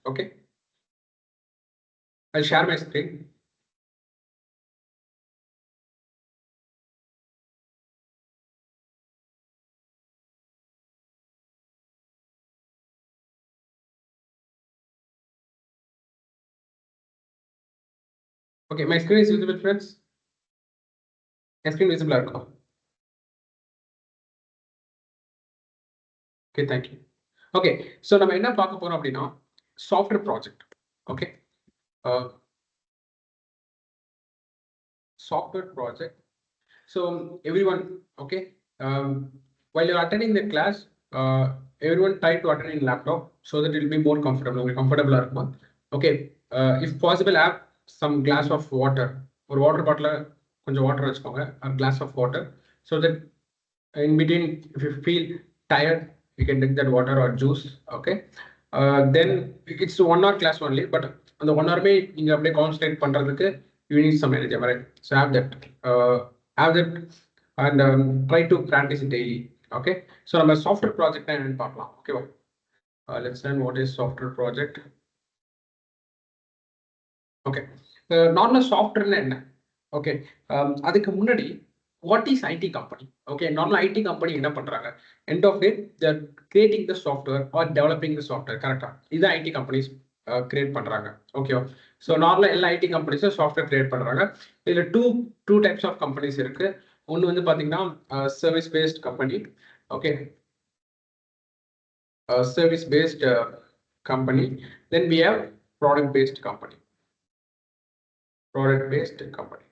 Okay, I'll share my screen. Okay, my screen is visible, friends. My screen visible இருக்கும். Okay, thank you. Okay, so நம்ம என்ன பார்க்க போறோம் அப்படின்னா software project. Okay, software project. So everyone, okay, while you're attending the class, everyone try to attend in laptop so that it will be more comfortable இருக்கும். Okay, if possible have some glass of water, ஒரு water bottle கொஞ்சம் water வச்சுக்கோங்க, a glass of water, so that in between if you feel tired you can drink that water or juice. Okay, then it's 1 hour class only, but அந்த 1 hour நீங்க அப்படியே concentrate பண்றதுக்கு you need some energy, right? So have that and try to practice it daily. Okay, so நம்ம software project என்னன்னு பார்க்கலாம். Okay, let's learn what is software project. Okay, normal software என்ன? Okay, அதுக்கு முன்னாடி what is IT company? Okay, normal IT company என்ன பண்றாங்க? End of day they're creating the software or developing the software. கரெக்டா? இது IT companies create பண்றாங்க. Okay, so normal எல்லா IT companies software create பண்றாங்க. இதுல two types of companies இருக்கு. ஒன்னு வந்து பாத்தீங்கன்னா service based company. Okay, service based company. Then we have product based company. Product based company.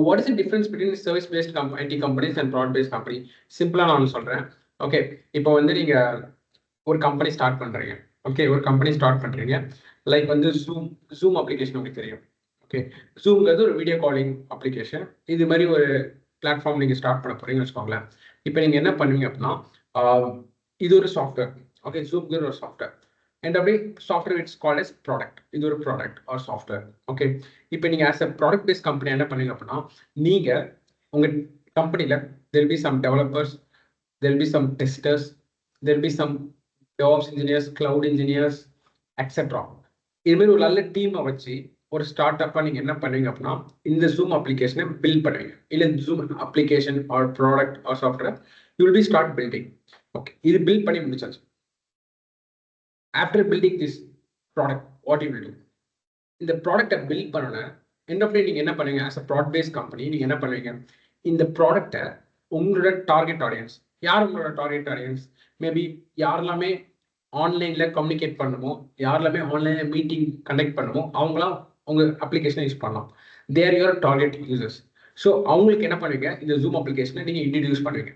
What is the difference between service based IT companies and product based company? சிம்பிளா நான் சொல்றேன். Okay, இப்போ வந்து நீங்க ஒரு கம்பெனி ஸ்டார்ட் பண்றீங்க. Okay, ஒரு company start பண்றீங்க, லைக் வந்து ஜூம் அப்ளிகேஷன் உங்களுக்கு தெரியும். ஓகே, ஜூம்ங்கிறது ஒரு வீடியோ காலிங் அப்ளிகேஷன். இது மாதிரி ஒரு பிளாட்ஃபார்ம் நீங்க ஸ்டார்ட் பண்ண போறீங்கன்னு வச்சுக்கோங்களேன். இப்போ நீங்க என்ன பண்ணுவீங்க அப்படின்னா இது ஒரு சாஃப்ட்வேர். ஓகே, ஜூம்ங்கிறது ஒரு சாஃப்ட்வேர். And அப்படியே software it's called as product. இது ஒரு ப்ராடக்ட் ஆர் சாஃப்ட்வேர். ஓகே, இப்போ நீங்க as a product based company என்ன பண்ணீங்க அப்படின்னா நீங்க உங்க கம்பெனில there will be some developers, there will be some testers, there will be some DevOps engineers, cloud engineers, etc. இது மாதிரி ஒரு நல்ல டீமை வச்சு ஒரு ஸ்டார்ட் அப்பா நீங்க என்ன பண்ணுவீங்க அப்படின்னா இந்த ஜூம் அப்ளிகேஷனை பில்ட் பண்ணுவீங்க. இல்லை zoom application or product or software you will be start building. Okay, இது பில்ட் பண்ணி முடிச்சாச்சு. After building this product, what you will do? இந்த ப்ராடக்டை பில்ட் பண்ண எண்ட் ஆஃப் டே நீங்க என்ன பண்ணுவீங்க? As a product based company நீங்க என்ன பண்ணுவீங்க? இந்த ப்ராடக்டை உங்களோட டார்கெட் ஆடியன்ஸ் யார்? உங்களோட டார்கெட் ஆடியன்ஸ் மேபி யாரெல்லாமே ஆன்லைன்ல கம்யூனிகேட் பண்ணுமோ, யாரெல்லாமே ஆன்லைன்ல மீட்டிங் கண்டக்ட் பண்ணுமோ அவங்களாம் உங்க அப்ளிகேஷனை யூஸ் பண்ணலாம். தேர் யுவர் டார்கெட் யூசர்ஸ். ஸோ அவங்களுக்கு என்ன பண்ணுவீங்க? இந்த ஜூம் அப்ளிகேஷனை நீங்க இன்ட்ரடியூஸ் பண்ணுவீங்க.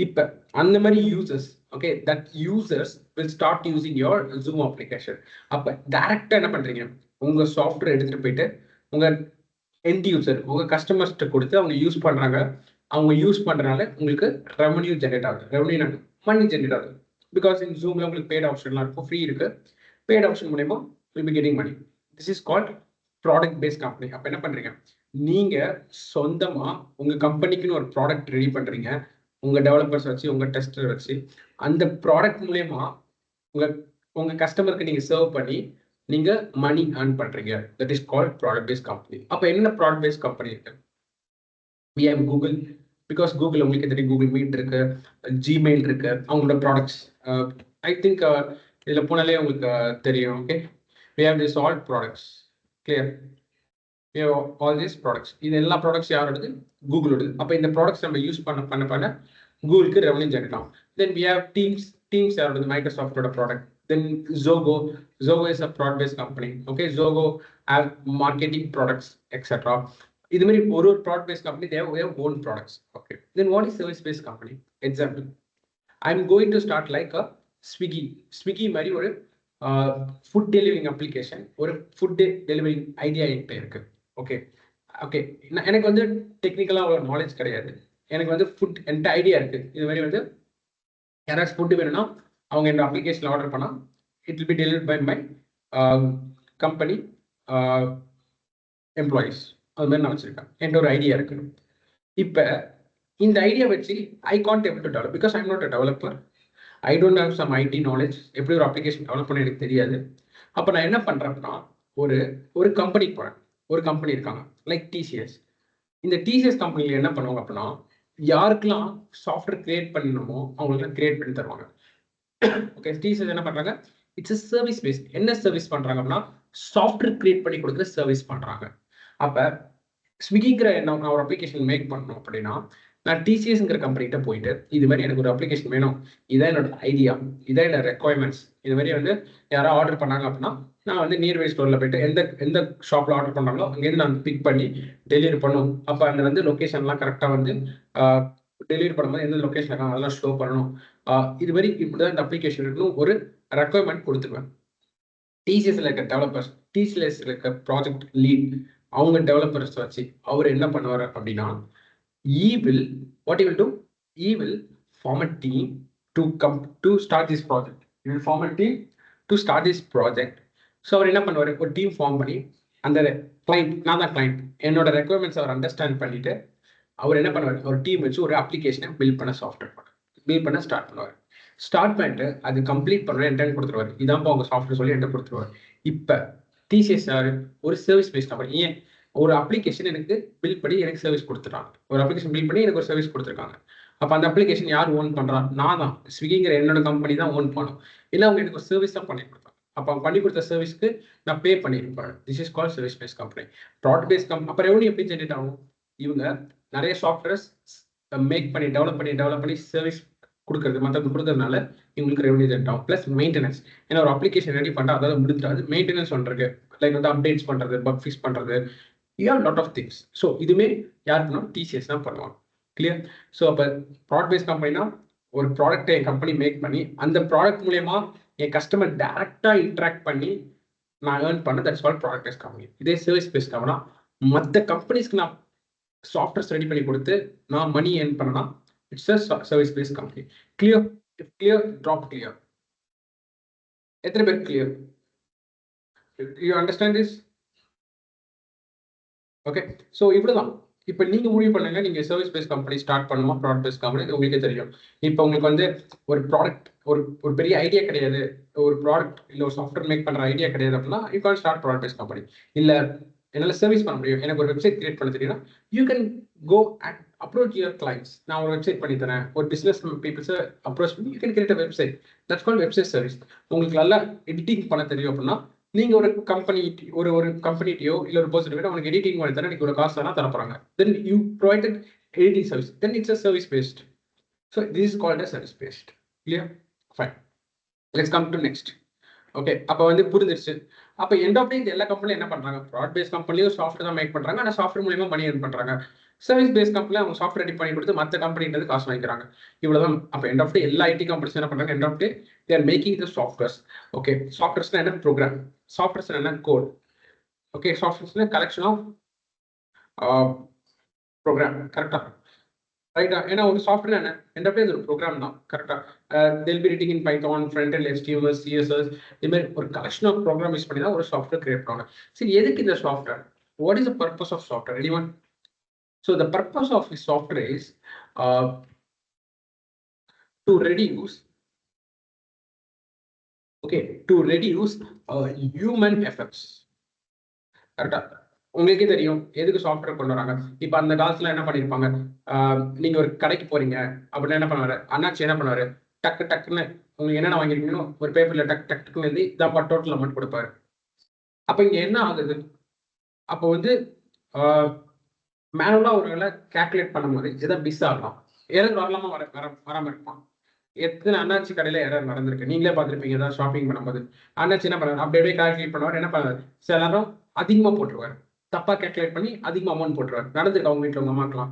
இப்போ அந்த மாதிரி users, okay, that users will start using your zoom application. அப்போ டைரக்டா என்ன பண்றீங்க? உங்க சாஃப்ட்வேர் எடுத்துட்டு போயிட்டு உங்க எண்ட் யூசர், உங்க கஸ்டமர்ஸ்கிட்ட கொடுத்து அவங்க யூஸ் பண்றாங்க. அவங்க யூஸ் பண்றதுனால உங்களுக்கு ரெவன்யூ ஜென்ரேட் ஆகுது. ரெவன்யூ மணி ஜென்ரேட் ஆகுது. பிகாஸ் இன் ஜூம்ல உங்களுக்கு பெய்ட் ஆப்ஷன்லாம் இருக்கும், ஃப்ரீ இருக்கு. பெய்ட் ஆப்ஷன் மூலமா will be getting money. This is called product based company. அப்போ என்ன பண்றீங்க? நீங்க சொந்தமா உங்க கம்பெனிக்குன்னு ஒரு ப்ராடக்ட் ரெடி பண்றீங்க. உங்க டெவலப்பர்ஸ் வச்சு, உங்க டெஸ்டர் வச்சு அந்த ப்ராடக்ட் மூலமா உங்க கஸ்டமருக்கு நீங்க சர்வ் பண்ணி நீங்க மணி ஏர்ன் பண்றீங்க. That is called product based company. அப்ப என்ன ப்ராடக்ட் பேஸ்ட் கம்பெனி இருக்கு? we have Google, because Google உங்களுக்கு தெரியும், Google Meet இருக்கு, Gmail இருக்கு, அவங்களோட ப்ராடக்ட்ஸ் ஐ திங்க் இதுல போனாலே உங்களுக்கு தெரியும். Okay, we have this all products, clear? we have all these products. இது எல்லா ப்ராடக்ட்ஸ் யாரோடது? கூகுளோடது. அப்ப இந்த ப்ராடக்ட்ஸ் நம்ம யூஸ் பண்ண கூகுளுக்கு ரெவன்யூ ஜெனரேட் ஆகும். தென் we have Teams யாரோடது? மைக்ரோசாஃப்டோட product. Then Zogo is a product based company. Okay, Zogo have marketing products, etc. இது மாதிரி ஒரு product based company, they have own products. Okay, then what is service based company? Example, I'm going to start like a Swiggy மாதிரி ஒரு food delivering application, ஒரு food delivering idea என்கிட்ட இருக்கு. Okay, எனக்கு வந்து டெக்னிக்கலா ஒரு நாலேஜ் கிடையாது. எனக்கு வந்து ஃபுட் என்கிட்ட ஐடியா இருக்கு. இது மாதிரி வந்து யாராச்சும் ஃபுட்டு வேணும்னா அவங்க இந்த அப்ளிகேஷன் ஆர்டர் பண்ணா it will be delivered by my company employees. அது மாதிரி நான் வச்சிருக்கேன். என்கிட்ட ஒரு ஐடியா இருக்கு. இப்போ இந்த ஐடியா வச்சு I can't able to develop because I am not a developer. I don't have some IT knowledge, எப்படி ஒரு அப்ளிகேஷன் டெவலப் பண்ண எனக்கு தெரியாது. அப்போ நான் என்ன பண்ணுறேன்னா ஒரு ஒரு கம்பெனிக்கு போகிறேன். ஒரு கம்பெனி இருக்காங்க லைக் டிசிஎஸ். இந்த டிசிஎஸ் கம்பெனியில் என்ன பண்ணுவாங்க அப்படின்னா, யாருக்கெல்லாம் சாஃப்ட்வேர் கிரியேட் பண்ணணுமோ அவங்களுக்குலாம் கிரியேட் பண்ணி தருவாங்க. ஓகே, டிசிஎஸ் என்ன பண்ணுறாங்க, இட்ஸ் சர்வீஸ் பேஸ்ட். என்ன சர்வீஸ் பண்ணுறாங்க அப்படின்னா சாஃப்ட்வேர் கிரியேட் பண்ணி கொடுக்குற சர்வீஸ் பண்ணுறாங்க. அப்போ ஸ்விக்கிங்கிற நான் ஒரு அப்ளிகேஷன் மேக் பண்ணணும் அப்படின்னா நான் டிசிஎஸ்ங்கிற கம்பெனிகிட்ட போயிட்டு இது மாதிரி எனக்கு ஒரு அப்ளிகேஷன் வேணும், இதான் என்னோட ஐடியா, இதான் என்னோட ரெக்குவயர்மெண்ட்ஸ், இது மாதிரி வந்து யாராவது ஆர்டர் பண்ணாங்க அப்படின்னா நான் வந்து நியர்பை ஸ்டோரில் போயிட்டு எந்த எந்த ஷாப்பில் ஆர்டர் பண்ணுறாங்களோ அங்கேருந்து நான் பிக் பண்ணி டெலிவரி பண்ணும். அப்போ அந்த வந்து லொக்கேஷன்லாம் கரெக்டாக வந்து டெலிவரி பண்ணும்போது எந்த லொக்கேஷன் இருக்காங்க அதெல்லாம் ஷோ பண்ணணும். இது மாதிரி இப்படி தான் இந்த அப்ளிகேஷன் இருக்கணும் ஒரு ரெக்குவயர்மெண்ட் கொடுத்துருவேன். டிசிஎஸ்ல இருக்க டெவலப்பர்ஸ், டிசிஎஸ்ல இருக்க ப்ராஜெக்ட் லீட், அவங்க டெவலப்பர்ஸ் வச்சு அவர் என்ன பண்ணுவார் அப்படின்னா what he will do, he will form a team to start this project. He will form a team to start this project. So அவர் என்ன பண்ணுவார், ஒரு டீம் ஃபார்ம் பண்ணி அந்த கிளைண்ட், நான் தான் கிளைண்ட், என்னோட ரெக்குவயர்மெண்ட்ஸ் அவர் அண்டர்ஸ்டாண்ட் பண்ணிட்டு அவர் என்ன பண்ணுவார், ஒரு டீம் வச்சு ஒரு அப்ளிகேஷனை பில்ட் பண்ண பில்ட் பண்ண ஸ்டார்ட் பண்ணுவார். ஸ்டார்ட் பண்ணிட்டு அது கம்ப்ளீட் பண்ண என்கிட்ட கொடுத்துருவார். இதான்ப்பா அவங்க சாஃப்ட்வேர் சொல்லி என்கிட்ட கொடுத்துருவார். இப்போ டிசிஎஸ் சார் ஒரு சர்வீஸ் பேஸ்ட் கம்பெனி. ஏன் ஒரு அப்ளிகேஷன் எனக்கு பில்ட் பண்ணி எனக்கு சர்வீஸ் கொடுத்துட்டாங்க, ஒரு அப்ளிகேஷன் பில்ட் பண்ணி எனக்கு ஒரு சர்வீஸ் கொடுத்துருக்காங்க. அப்போ அந்த அப்ளிகேஷன் யார் ஓன் பண்ணுறா, நான் தான். ஸ்விக்கிங்கிற என்னோட கம்பெனி தான் ஓன் பண்ணும். இல்லை அவங்க எனக்கு ஒரு சர்வீஸ் தான் பண்ணி கொடுத்தாங்க. அப்போ அவங்க பண்ணி கொடுத்த சர்வீஸ்க்கு நான் பே பண்ணியிருப்பேன். This is call service based company. Product based company. அப்போ ரெவன்யூ எப்படி ஜென்ரேட் ஆகும், இவங்க நிறைய சாஃப்ட்வேர்ஸ் மேக் பண்ணி டெவலப் பண்ணி சர்வீஸ் கொடுக்குறது மற்றவங்க கொடுக்கறதுனால இவங்களுக்கு ரெவன்யூ ஜென்ரேட் ஆகும். Plus maintenance. ஏன்னா ஒரு அப்ளிகேஷன் ரெடி பண்ணுறா அதாவது முடிஞ்சிடாது, மெயின்டெனன்ஸ் பண்ணுறது, லைக் வந்து அப்டேட்ஸ் பண்ணுறது, பக் ஃபிக்ஸ் பண்ணுறது, லாட் ஆஃப் திங்ஸ். ஸோ இதுவுமே யார் பண்ணுவோம், டிசிஎஸ் தான் பண்ணுவாங்க. கிளியர்? ஸோ அப்போ ப்ராடக்ட் பேஸ்ட் கம்பெனினா ஒரு ப்ராடக்ட்டை என் கம்பெனி மேக் பண்ணி அந்த ப்ராடக்ட் மூலயமா என் கஸ்டமர் டைரக்டாக இன்ட்ராக்ட் பண்ணி நான் ஏர்ன் பண்ண, that's called product based company. இதே சர்வீஸ் பேஸ்ட் கம்பெனினா மற்ற கம்பெனிஸ்க்கு நான் சாஃப்ட்வேர்ஸ் ரெடி பண்ணி கொடுத்து நான் மணி ஏர்ன் பண்ணனா it's a service based company. Clear? Clear? Drop clear? எத்தனை பேர் clear? You understand this? Okay, so இவ்வளோதான். இப்போ நீங்கள் முடிவு பண்ணுங்க, நீங்கள் சர்வீஸ் பேஸ்ட் கம்பெனி ஸ்டார்ட் பண்ணுமா ப்ராடக்ட் பேஸ்ட் கம்பெனி, உங்களுக்கே தெரியும். இப்போ உங்களுக்கு வந்து ஒரு ப்ராடக்ட் ஒரு பெரிய ஐடியா கிடையாது, ஒரு ப்ராடக்ட் இல்லை ஒரு சாஃப்ட்வேர் மேக் பண்ணுற ஐடியா கிடையாது அப்படின்னா you can start product based company. இல்லை என்னால் சர்வீஸ் பண்ண முடியும், எனக்கு ஒரு வெப்சைட் கிரியேட் பண்ண தெரியும்னா you can go and approach your clients. நான் ஒரு வெப்சைட் பண்ணி தரேன், ஒரு பிஸ்னஸ் பீப்புள்ஸை அப்ரோச் பண்ணி you can create a website. That's called website service. உங்களுக்கு நல்லா எடிட்டிங் பண்ண தெரியும் அப்படின்னா நீங்க ஒரு கம்பெனி ஒரு கம்பெனிட்டியோ இல்லை ஒரு பர்சன் உங்களுக்கு எடிட்டிங் பண்ணி தர நீங்க ஒரு காசு தானே தரப்போறாங்க. Then you provided editing service, then it's a service based. So this is called a service based. Clear? Fine, let's come to next. Okay, அப்போ வந்து புரிஞ்சிருச்சு. அப்போ எண்ட் ஆஃப் டே எல்லா கம்பெனியும் என்ன பண்றாங்க, ப்ராடக்ட் பேஸ்ட் கம்பெனியும் சாஃப்ட்வேர் தான் மேக் பண்றாங்க, ஆனால் சாஃப்ட்வேர் மூலியமா மணி ஏர்ன் பண்றாங்க. சர்வீஸ் பேஸ்ட் கம்பெனியில் அவங்க சாஃப்ட்வேர் ரெடி பண்ணி கொடுத்து மற்ற கம்பெனிட்டு காசு வாங்கிக்கிறாங்க. இவ்வளவுதான். அப்போ எண்ட் ஆஃப் டே எல்லா ஐடி கம்பெனிஸ் என்ன பண்றாங்க, end of day they are making the softwares. Okay, சாஃப்ட்வேர்ஸ்னா என்ன, ப்ரோக்ராம். சாஃப்ட்வேர்ஸ் என்ன, கோட். ஓகே, சாஃப்ட்வேர்ஸ்னா கலெக்ஷன் ஆஃப் ப்ரோக்ராம். கரெக்டா? ரைட்டா? ஏன்னா ஒரு சாஃப்ட்வேர் என்ன, எண்ட் ஆஃப் டே ஒரு ப்ரோக்ராம் தான். கரெக்டா? they'll be writing in Python, front end, HTML, CSS, இது மாதிரி ஒரு கலெக்ஷன் ஆஃப் ப்ரோக்ராம் யூஸ் பண்ணி தான் ஒரு சாஃப்ட்வேர் கிரியேட் பண்ணுவாங்க. சரி, எதுக்கு இந்த software? What is the purpose of software? Anyone? So the purpose of the software is to reduce human effects. கரெக்டா? உங்களுக்கே தெரியும் எதுக்கு சாஃப்ட்வேர் கொண்டு வராங்க. இப்போ அந்த காலத்துல என்ன பண்ணிருப்பாங்க, நீங்க ஒரு கடைக்கு போறீங்க அப்படின்னா என்ன பண்ணுவாரு, அண்ணாச்சி என்ன பண்ணுவாரு, டக்கு டக்குன்னு உங்களுக்கு என்னென்ன வாங்கிருக்கீங்களோ ஒரு பேப்பர்ல டக்குன்னு எழுதி இதாப்பா டோட்டல் அமௌண்ட் கொடுப்பாரு. அப்ப இங்க என்ன ஆகுது, அப்போ வந்து மேனுவலா ஒரு வேலை கால்குலேட் பண்ணும்போது எதாவது மிஸ் ஆகலாம், எரர் வரலாமா வராம இருப்பான். எத்தனை அண்ணாச்சி கடையில எரர் நடந்திருக்கு, நீங்களே பார்த்துருப்பீங்க. ஏதாவது ஷாப்பிங் பண்ணும்போது அண்ணாச்சி என்ன பண்ணுவாரு, அப்படியே கால்குலேட் பண்ணுவார். என்ன பண்ணுவார், சில நேரம் அதிகமா போட்டுருவார், தப்பா கால்குலேட் பண்ணி அதிகமா அமௌண்ட் போட்டுருவார். நடந்திருக்கு அவங்க வீட்டில் உங்க அம்மாக்கெல்லாம்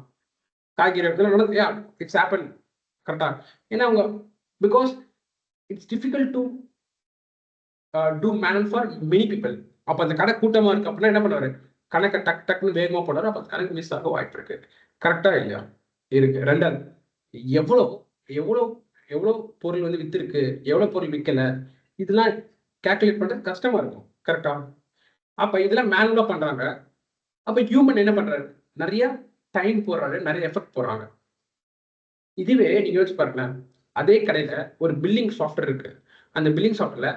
காய்கறி இடத்துல நடந்து, இட்ஸ் ஹேப்பன். கரெக்டா? ஏன்னா அவங்க because it's difficult to do manual for many people. அப்போ அந்த கடை கூட்டமா இருக்கு அப்படின்னா என்ன பண்ணுவாரு, கணக்கை டக்குன்னு வேகமா போடுறாரு. அப்போ கணக்கு மிஸ் ஆக வாய்ப்பு இருக்கு. கரெக்டா இல்லையா? இருக்கு. ரெண்டாவது, எவ்வளோ எவ்வளோ எவ்வளோ பொருள் வந்து வித்திருக்கு, எவ்வளோ பொருள் விற்கல, இதெல்லாம் கால்குலேட் பண்றது கஷ்டமா இருக்கும். கரெக்டா? அப்ப இதெல்லாம் மேனுவலா பண்றாங்க. அப்ப ஹியூமன் என்ன பண்றாரு, நிறைய டைம் போடுறாரு, நிறைய எஃபெக்ட் போடுறாங்க. இதுவே நீங்க யோசிச்சு பாருங்களேன், அதே கடையில ஒரு பில்லிங் சாஃப்ட்வேர் இருக்கு. அந்த பில்லிங் சாஃப்ட்வேர்ல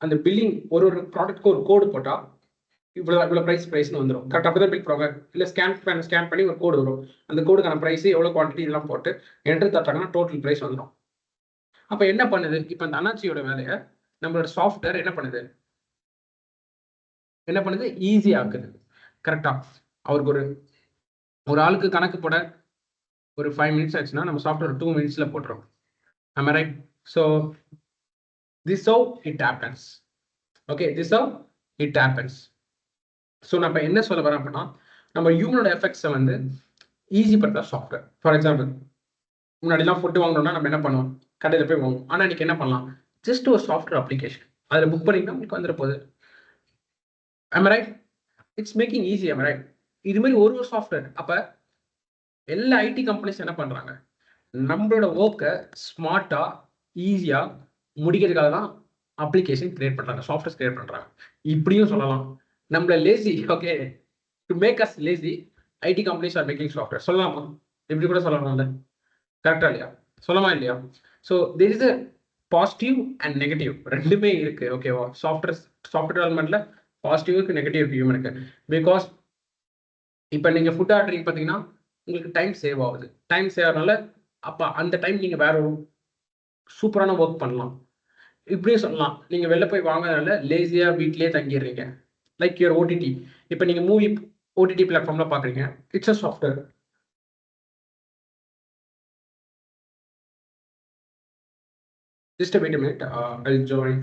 அந்த பில்லிங் ஒரு ஒரு ப்ராடக்ட்க்கு ஒரு கோடு போட்டா இவ்வளோ ப்ரைஸ்னு வந்துடும். கரெக்டாக அப்படி தான் பில் பண்ணுவாங்க. இல்லை ஸ்கேன் பண்ணி ஒரு கோடு வரும். அந்த கோடுக்கான ப்ரைஸ் எவ்வளோ குவான்டிட்டி இதெல்லாம் போட்டு என்ட்ரு தட்டாங்கன்னா டோட்டல் ப்ரைஸ் வந்துடும். அப்போ என்ன பண்ணுது? இப்போ அந்த அண்ணாச்சியோட வேலையை நம்மளோட சாஃப்ட்வேர் என்ன பண்ணுது ஈஸி ஆக்குது. கரெக்டா? அவருக்கு ஒரு ஆளுக்கு கணக்கு போட ஒரு 5 மினிட்ஸ் ஆச்சுன்னா நம்ம சாஃப்ட்வேர் 2 மினிட்ஸ்ல போட்டுரும். am I right? So this how it happens. Okay, this how it happens. So நம்ம என்ன சொல்ல வரோம் அப்படின்னா, நம்ம ஹியூமனோட எஃபெக்ட்ஸை வந்து ஈஸி பண்ணுற சாஃப்ட்வேர். ஃபார் எக்ஸாம்பிள், முன்னாடிலாம் ஃபுட்டு வாங்கணும்னா நம்ம என்ன பண்ணுவோம்? கடையில் போய் வாங்குவோம். ஆனால் இன்னைக்கு என்ன பண்ணலாம்? ஜஸ்ட் ஒரு சாஃப்ட்வேர் அப்ளிகேஷன் அதில் புக் பண்ணிங்கன்னா உங்களுக்கு வந்துட போகுது. am I right? It's making easy. am I right? இது மாதிரி ஒரு சாஃப்ட்வேர். அப்போ எல்லா ஐடி கம்பெனிஸ் என்ன பண்ணுறாங்க? நம்மளோட ஒர்க்கை ஸ்மார்ட்டாக ஈஸியாக முடிக்கிறதுக்காக தான் அப்ளிகேஷன் கிரியேட் பண்ணுறாங்க, சாஃப்ட்வேர் கிரியேட் பண்ணுறாங்க. இப்படியும் சொல்லலாம், நம்மள lazy, okay, to make us lazy IT companies are making software சொல்லலாமா? இப்படி கூட சொல்லலாம்ல. கரெக்டா இல்லையா? சொல்லமா இல்லையா? So there is a positive and negative ரெண்டுமே இருக்கு. ஓகேவா? சாஃப்ட்வேர் டெவலப்மெண்ட்ல பாசிட்டிவ் இருக்கு, நெகட்டிவ் இருக்கு, இருக்கு. பிகாஸ் இப்போ நீங்கள் ஃபுட் ஆர்டரிங் பார்த்தீங்கன்னா உங்களுக்கு டைம் சேவ் ஆகுது. டைம் சேவ் ஆகிறதுனால அப்போ அந்த டைம் நீங்கள் வேற ஒரு சூப்பரான ஒர்க் பண்ணலாம். இப்படியும் சொல்லலாம், நீங்கள் வெளில போய் வாங்குறதுனால லேசியாக வீட்லேயே தங்கிடுறீங்க. Like your OTT. இப்போ நீங்கள் மூவி ஓடிடி பிளாட்ஃபார்ம்ல பார்க்குறீங்க, it's a software. Just a wait a minute. I'll join.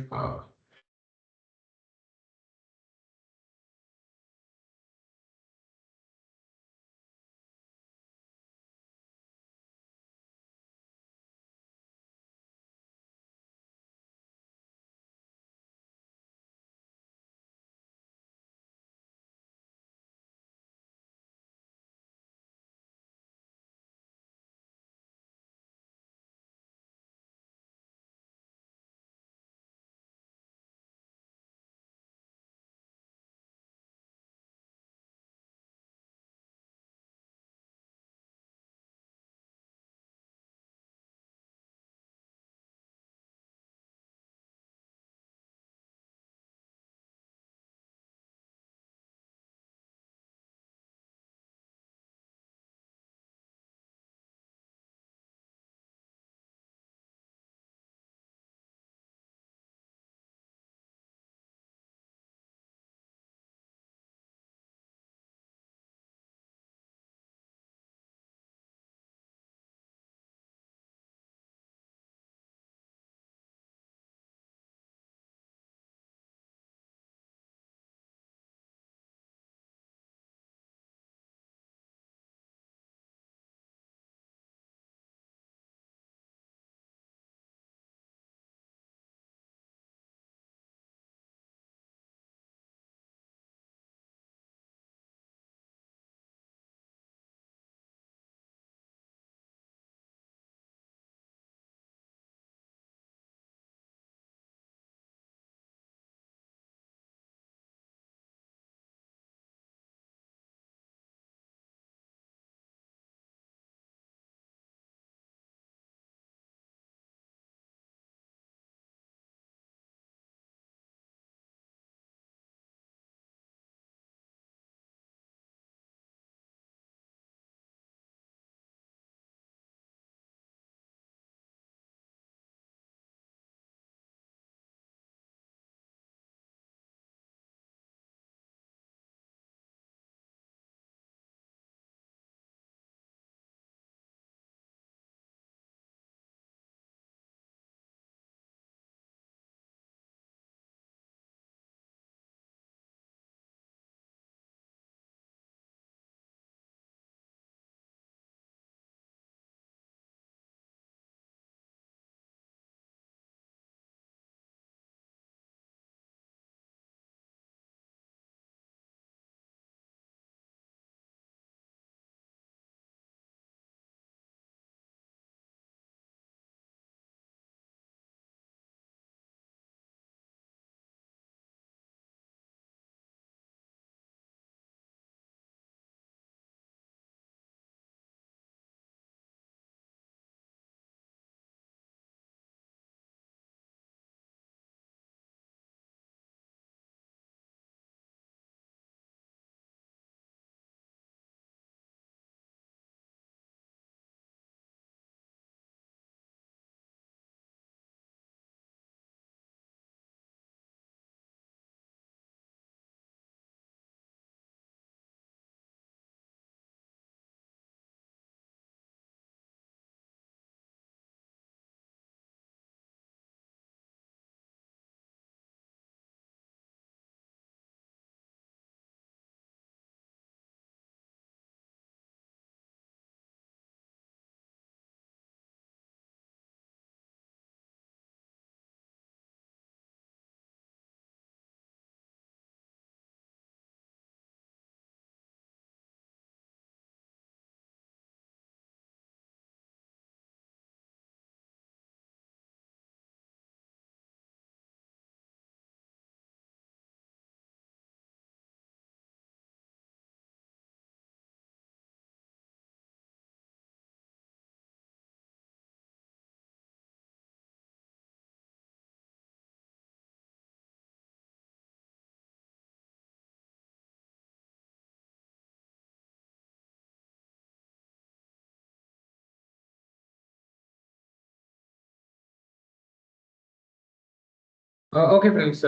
Okay, friends,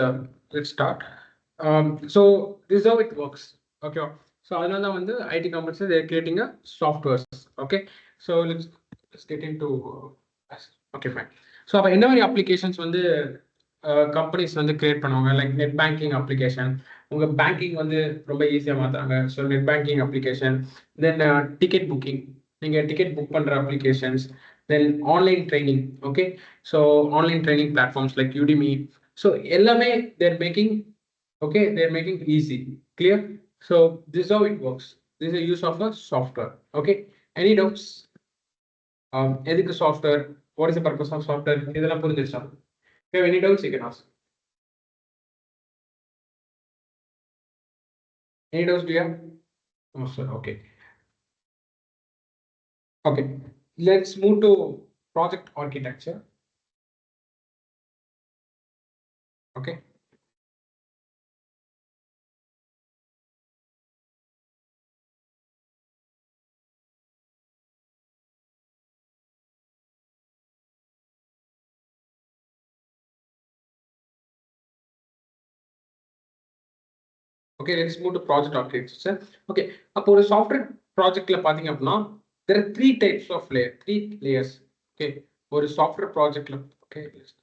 let's start. So this is how it works. Okay. So அதனால தான் வந்து IT companies they're creating a softwares. Okay. So let's get into okay fine. So அப்ப என்ன மாதிரி applications வந்து companies வந்து create பண்ணுவாங்க like net banking application உங்க பேங்கிங் வந்து ரொம்ப ஈஸியா மாத்துறாங்க so net banking application then ticket booking நீங்க டிக்கெட் புக் பண்ற applications then online training okay so online training platforms like Udemy so எல்லாமே they're making okay they're making easy clear so this is how it works this is a use of a software okay any doubts எதுக்கு software what is the purpose of software இதெல்லாம் புரிஞ்சிருச்சா if you have any doubts you can ask any doubts do you have no sir okay okay let's move to project architecture okay okay let's move to project architecture okay அப்போ ஒரு software ப்ராஜெக்ட்ல பாத்தீங்க அப்படின்னா there are three types of layer three layers okay ஒரு software ப்ராஜெக்ட்ல okay next.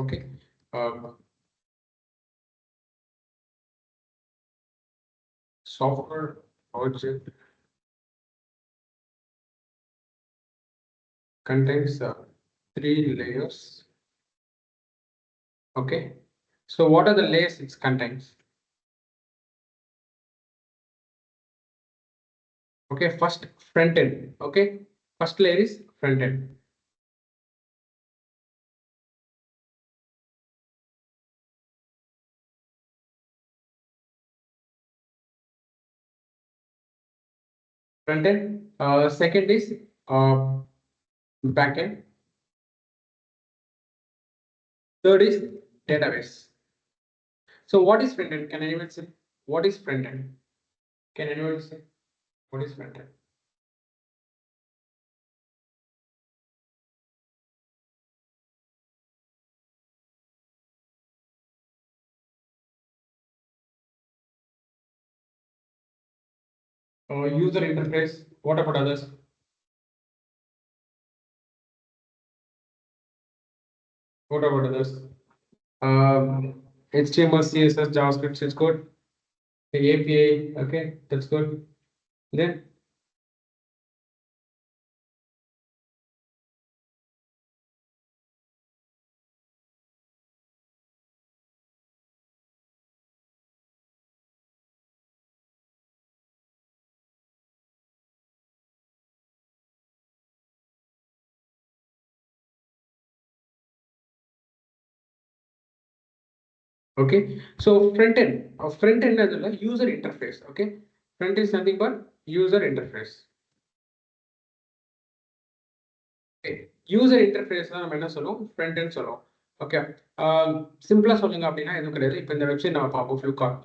Okay. Software project contains three layers. Okay. So what are the layers it contains? Okay, first front end. Okay, first layer is front end. Front end. Second is back end. Third is database. So what is front end? Can anyone say what is front end? Can anyone say what is front end? User interface. What about others? What about others? HTML, CSS, JavaScript is good. The API, okay, that's good. Then okay, so front end is user interface. Okay, front is nothing but user interface. Okay, user interface தான் நம்ம என்ன சொல்லுவோம் front end சொல்லுவோம். Okay, சிம்பிளா சொல்லுங்க அப்படின்னா எதுவும் கிடையாது. இப்போ இந்த வெப்சைட் நம்ம பார்ப்போம் Flipkart.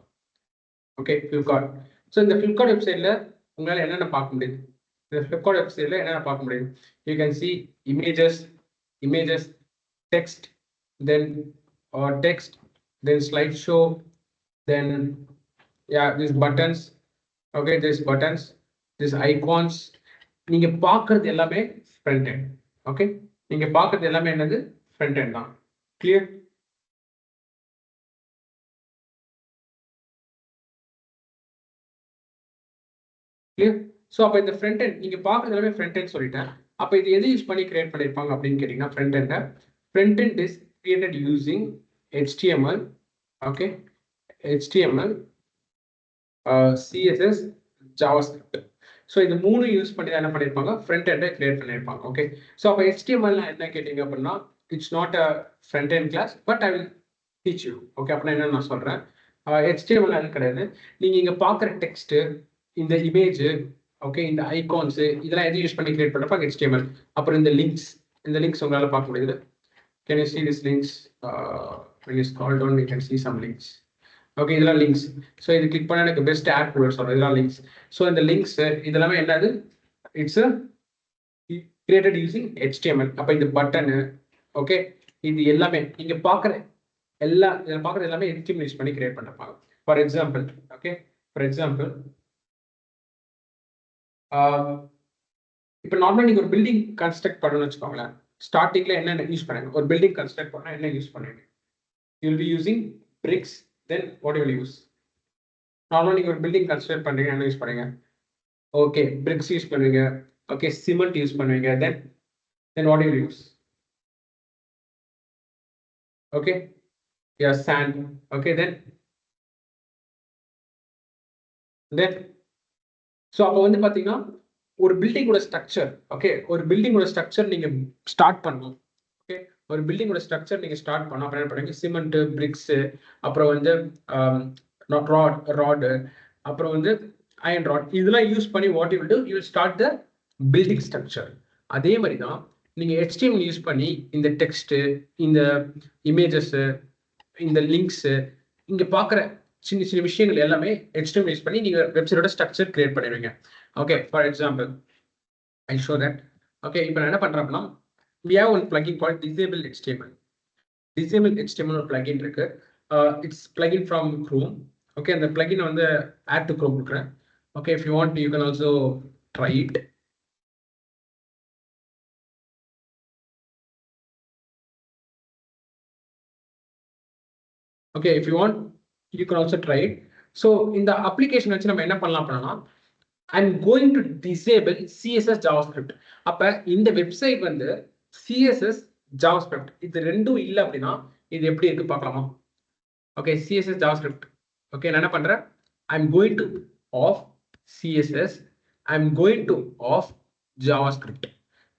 Okay, Flipkart. ஸோ இந்த Flipkart வெப்சைட்ல உங்களால என்னென்ன பார்க்க முடியுது? இந்த Flipkart வெப்சைட்ல என்னென்ன பார்க்க முடியுது? You can see images, text, then text, then slideshow, then yeah, these buttons. Okay, these buttons, these icons. நீங்க பார்க்கிறது எல்லாமே front end. Okay, நீங்க பார்க்கிறது எல்லாமே என்னது front end தான். Clear? Clear? ஸோ அப்போ இந்த ஃப்ரண்ட் end நீங்க பார்க்கறது எல்லாமே ஃப்ரண்ட் end சொல்லிட்டேன். அப்போ இது எது யூஸ் பண்ணி கிரியேட் பண்ணியிருப்பாங்க அப்படின்னு கேட்டீங்கன்னா front end is created using HTML, okay, HTML, CSS, JavaScript. So இது மூணு யூஸ் பண்ணி தான் என்ன பண்ணியிருப்பாங்க ஃப்ரண்ட் எண்டை கிரியேட் பண்ணியிருப்பாங்க. ஓகே, ஸோ அப்போ HTML என்ன கேட்டீங்க அப்படின்னா it's not a front end class but I will teach you. Okay, அப்படின்னா என்ன நான் சொல்கிறேன் HTML அது கிடையாது. நீங்கள் இங்கே பார்க்குற டெக்ஸ்ட்டு இந்த இமேஜ், ஓகே, இந்த ஐகான்ஸ் இதெல்லாம் எது யூஸ் பண்ணி கிரியேட் பண்றப்ப HTML. அப்புறம் இந்த லிங்க்ஸ் உங்களால பார்க்க முடியுது. Can you see these links? When you scroll down, you can see some links. Okay, இதெல்லாம் லிங்க்ஸ். ஸோ இது கிளிக் பண்ண எனக்கு பெஸ்ட் ஆட் சொல்றேன், இதெல்லாம் லிங்க்ஸ். ஸோ இந்த லிங்க்ஸ் இதெல்லாமே என்னது, இட்ஸ் கிரியேட்டட் யூசிங் HTML. அப்போ இந்த பட்டனு, ஓகே, இது எல்லாமே நீங்க பார்க்குற இதில் பார்க்குறது எல்லாமே HTML யூஸ் பண்ணி கிரியேட் பண்ணிருப்பாங்க. For example, okay, for example இப்போ நார்மலாக நீங்கள் ஒரு பில்டிங் கன்ஸ்ட்ரக்ட் பண்ணணும்னு வச்சுக்கோங்களேன். ஸ்டார்டிங்ல என்ன யூஸ் பண்ணுங்க, ஒரு பில்டிங் கன்ஸ்ட்ரக்ட் பண்ணா என்ன யூஸ் பண்ணுங்க, you will be using bricks. Then what you will use, நார்மலாக நீங்கள் ஒரு பில்டிங் கன்ஸ்ட்ரக்ட் பண்ணுறீங்க, என்ன யூஸ் பண்ணுங்க, ஓகே, பிரிக்ஸ் யூஸ் பண்ணுவீங்க, ஓகே, சிமெண்ட் யூஸ் பண்ணுவீங்க. Then what you will use, okay, sand, okay, then so அப்போ வந்து பார்த்தீங்கன்னா ஒரு பில்டிங்கோட ஸ்ட்ரக்சர், ஓகே, ஒரு பில்டிங்கோட ஸ்ட்ரக்சர் நீங்க ஸ்டார்ட் பண்ணணும். ஓகே, ஒரு பில்டிங்கோட ஸ்ட்ரக்சர் நீங்க ஸ்டார்ட் பண்ணணும். அப்புறம் என்ன பண்ணுங்க, சிமெண்ட், பிரிக்ஸ், அப்புறம் வந்து ராடு, அப்புறம் வந்து அயன் ராட், இதெல்லாம் யூஸ் பண்ணி what you will do, you will start the building structure. அதே மாதிரி தான் நீங்க HTML யூஸ் பண்ணி இந்த டெக்ஸ்ட், இந்த இமேஜஸ், இந்த லிங்க்ஸ், இங்க பாக்குற சின்ன சின்ன விஷயங்கள் எல்லாமே HTML யூஸ் பண்ணி நீங்க வெப்சைட்டோட ஸ்ட்ரக்சர் கிரியேட் பண்ணிடுவீங்க. Okay, for example I show that. Okay, இப்போ நான் என்ன பண்றேன் அப்படின்னா, we have one plugin called disable HTML. Disable HTML ஒரு plugin இருக்கு. It's plugin from Chrome. Okay, அந்த plugin வந்து add to Chrome கொடுக்குறேன். Okay, if you want you can also try it. Okay, if you want you can also try it. So இந்த application வச்சு நம்ம என்ன பண்ணலாம் அப்படின்னா, I'm going to disable CSS JavaScript. அப்ப இந்த வெப்சைட் வந்து CSS JavaScript இது ரெண்டும் இல்லை அப்படின்னா இது எப்படி இருக்கு பார்க்கலாமா? Okay, CSS JavaScript. ஓகே, நான் என்ன பண்றேன், I'm going to off CSS, I'm going to off JavaScript.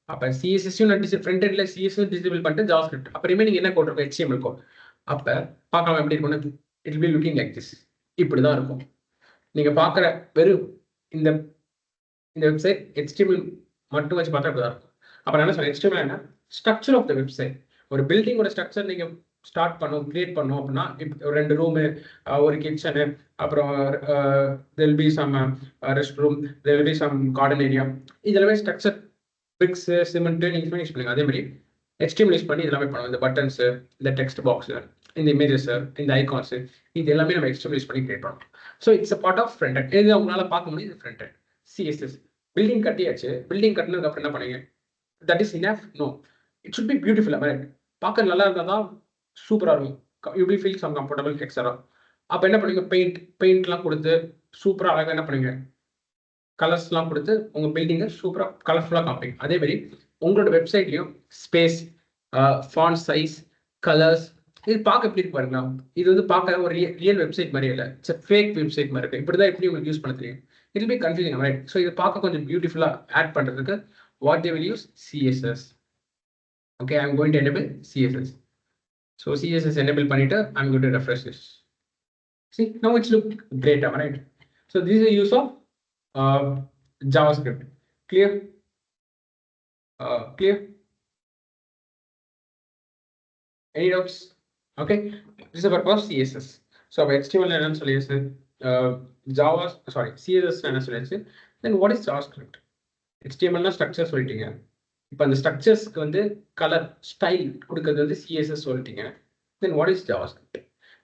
அப்ப CSS நான் ஃப்ரண்ட் எண்ட்ல CSS டிசேபிள் பண்ணிட்டு JavaScript, அப்ப ரிமைனிங் என்ன கோட் இருக்கும், HTML கோட். அப்ப பார்க்கலாம் எப்படி இருக்கும்னு, it will be looking like this. இப்படிதான் இருக்கும். நீங்க பார்க்குற வெறும் இந்த வெப்சைட் HTML மட்டும் வச்சு பார்த்தா இப்படிதான் இருக்கும். அப்ப நான் என்ன சொல்றேன், HTML என்ன, ஸ்ட்ரக்சர் ஆஃப் த வெப்சைட். ஒரு பில்டிங்கோட ஸ்ட்ரக்சர் நீங்க ஸ்டார்ட் பண்ணோம், கிரியேட் பண்ணோம் அப்படின்னா, ஒரு 2 ரூமு, ஒரு கிச்சனு, அப்புறம் there will be some rest room, there will be some garden area, இதெல்லாமே ஸ்ட்ரக்சர் பிரிக்ஸ், சிமெண்ட் யூஸ் பண்ணி யூஸ் பண்ணுங்க. அதே மாதிரி HTML யூஸ் பண்ணி இதெல்லாமே பண்ணுவோம். இந்த பட்டன்ஸ், இந்த டெக்ஸ்ட் பாக்ஸ், இந்த இமேஜஸ், இந்த ஐகான்ஸ், இது எல்லாமே நம்ம HTML யூஸ் பண்ணி கிரியேட் பண்ணுவோம். So it's a part of front end. இது உங்களால பார்க்க முடியுது ஃப்ரண்ட் எண்ட். CSS பில்டிங் கட்டியாச்சு. பில்டிங் கட்டினதுக்கு அப்புறம் என்ன பண்ணீங்க, that is enough? No, it should be beautiful. பார்க்க நல்லா இருந்தால் தான் சூப்பராக இருக்கும். You will feel some comfortable extra. அப்போ என்ன பண்ணுவீங்க, பெயிண்ட்லாம் கொடுத்து சூப்பராக அழகாக என்ன பண்ணுவீங்க, கலர்ஸ்லாம் கொடுத்து உங்கள் பில்டிங்கை சூப்பராக கலர்ஃபுல்லாக காப்பீங்க. அதே மாதிரி உங்களோட வெப்சைட்லையும் ஸ்பேஸ், ஃபாண்ட் சைஸ், கலர்ஸ், இது பார்க்க எப்படி இருக்கு பாருங்களா. இது வந்து பார்க்க ஒரு ரியல் வெப்சைட் மாதிரி இல்லை, இட்ஸ் ஃபேக் வெப்சைட் மாதிரி இருக்கு. இப்படி தான் எப்படி உங்களுக்கு யூஸ் பண்ண தெரியும், it will B confusing, right? So இது பார்க்க கொஞ்சம் பியூட்டிஃபுல்லாக ஆட் பண்ணுறதுக்கு what they will use, CSS. Okay, I am going to enable CSS. So CSS enable பண்ணிட்டு I'm going to refresh this. See, now it's look great, right? So this is the use of JavaScript. Clear? Clear? Any doubts? Okay, this is the purpose of CSS. So HTML என்ன சொல்லியாச்சு, CSS என்ன சொல்லியாச்சு. Then what is JavaScript? HTML structure சொல்லிட்டீங்க. இப்போ அந்த ஸ்ட்ரக்சர்ஸ்க்கு வந்து colour style கொடுக்கறது வந்து CSS சொல்லிட்டீங்க. Then what is JavaScript?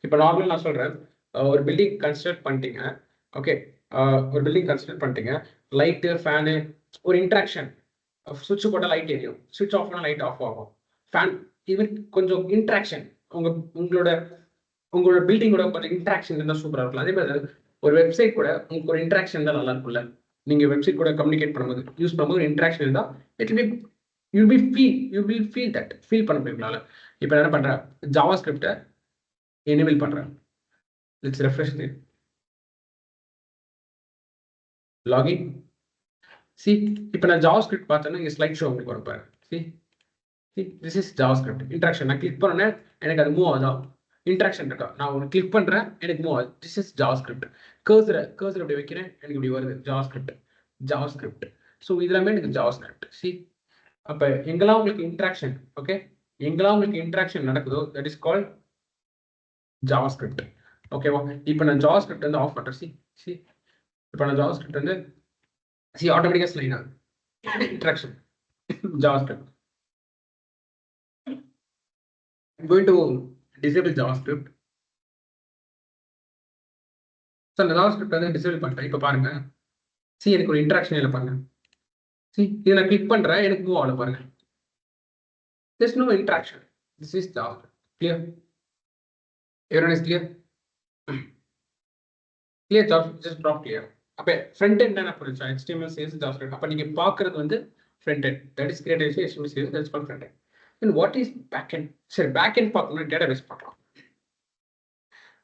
இப்போ நார்மலாக நான் சொல்கிறேன், ஒரு பில்டிங் கன்ஸ்ட்ரக்ட் பண்ணிட்டீங்க. ஓகே, ஒரு பில்டிங் கன்ஸ்ட்ரக்ட் பண்ணிட்டீங்க, லைட்டு, ஃபேனு, ஒரு இன்ட்ராக்ஷன், சுவிட்ச் போட்டால் லைட் எரியும், சுவிட்ச் ஆஃப் பண்ணால் லைட் ஆஃப் ஆகும், ஃபேன், ஈவன் கொஞ்சம் இன்ட்ராக்ஷன் உங்களோட பில்டிங்கோட கொஞ்சம் இன்ட்ராக்ஷன் இருந்தால் சூப்பராக இருக்கும். அதே மாதிரி ஒரு வெப்சைட் கூட உங்களுக்கு ஒரு இன்ட்ராக்ஷன் தான் நல்லா இருக்கும்ல. நீங்கள் வெப்சைட் கூட கம்யூனிகேட் பண்ணும்போது, யூஸ் பண்ணும்போது ஒரு இன்ட்ராக்ஷன் இருந்தால் it will B you will feel that feel பண்ண போறீங்களால. இப்போ என்ன பண்றேன், JavaScript enable பண்றேன். Let's refresh it. Login. See, இப்போ நான் JavaScript பார்த்தேன்னா இங்க ஸ்லைட் ஷோ உங்களுக்கு வரும் பாருங்க. See, this is JavaScript interaction. நான் கிளிக் பண்ணேன், எனக்கு அது மூவ் ஆகுதா, இன்ட்ராக்ஷன் இருக்கா, நான் ஒரு கிளிக் பண்றேன் எனக்கு மூவ் ஆகுது, திஸ் இஸ் ஜாவாஸ்கிரிப்ட். கர்சர் இப்படி வைக்கிறேன் எனக்கு இப்படி வருது, ஜாவாஸ்கிரிப்ட். ஸோ இதெல்லாமே எனக்கு ஜாவாஸ்கிரிப்ட். சி அப்ப எங்கெல்லாம் உங்களுக்கு இன்ட்ராக்ஷன், ஓகே, எங்கெல்லாம் உங்களுக்கு இன்ட்ராக்ஷன் நடக்குதோ தட் இஸ் கால்ட் ஜாவாஸ்கிரிப்ட். ஓகேவா? இப்போ நான் ஜாவாஸ்கிரிப்ட் வந்து ஆஃப் பண்றேன். சி இப்போ நான் ஜாவாஸ்கிரிப்ட் வந்து ஆட்டோமேட்டிக்கா ஸ்லைன் ஆகுது interaction JavaScript. I'm going to disable JavaScript. So அந்த JavaScript வந்து டிசேபிள் பண்ணிட்டேன். இப்போ பாருங்க, எனக்கு ஒரு இன்ட்ராக்ஷன் இல்லை பாருங்க. இதை நான் கிளிக் பண்றேன் எனக்கு மூவ் ஆகல பாருங்க. There's no interaction. This is JavaScript. Clear? Everyone is clear? Clear JavaScript, just drop clear. அப்போ ஃப்ரண்ட் எண்ட் என்ன புரிஞ்சா HTML CSS JavaScript. அப்போ நீங்க பார்க்கறது வந்து front end, that is created HTML CSS, that's called front end. And what is back end? சரி, back end பார்க்கணும், database பார்க்கலாம்.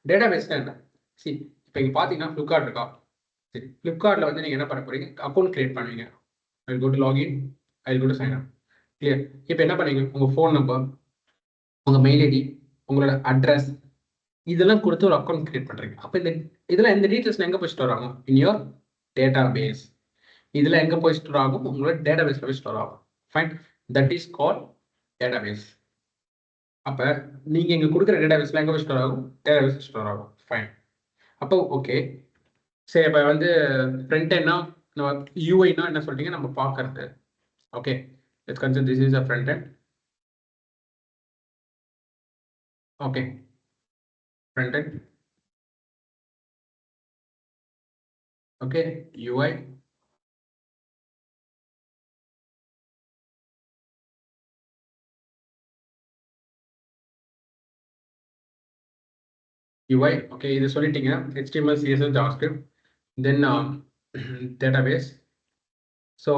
டேட்டாபேஸ் என்ன? இப்போ இங்கே பார்த்தீங்கன்னா ஃப்ளிப்கார்ட் இருக்கா? சரி, ஃப்ளிப்கார்ட்டில் வந்து நீங்கள் என்ன பண்ண போறீங்க, அக்கௌண்ட் கிரியேட் பண்ணுவீங்க. I will go to login, I will go to sign up. Clear? இப்போ என்ன பண்ணீங்க, உங்கள் ஃபோன் நம்பர், உங்கள் மெயில் ஐடி, உங்களோட அட்ரஸ் இதெல்லாம் கொடுத்து ஒரு அக்கௌண்ட் கிரியேட் பண்ணுறீங்க. அப்போ இதெல்லாம் இந்த டீட்டெயில்ஸ் எங்கே போய் ஸ்டோர் ஆகும்? In your database. இதில் எங்கே போய் ஸ்டோர் ஆகும்? உங்களோட டேட்டா பேஸில் போய் ஸ்டோர் ஆகும். Fine, that is call database. அப்போ நீங்கள் இங்கே கொடுக்குற டேட்டா பேஸில் எங்கே போய் ஸ்டோர் ஆகும்? டேட்டா பேஸ் ஸ்டோர் ஆகும். ஃபைன். அப்போ ஓகே, சரி, இப்போ வந்து ஃப்ரண்ட் எண்ட்னா நம்ம யூஐனா என்ன சொல்றீங்க, நம்ம பார்க்கறது. Okay, let's consider this is a front end. Okay, front end. Okay, UI. UI okay, இது சொல்லிட்டீங்க. HTML CSS JavaScript, தென் டேட்டாபேஸ். ஸோ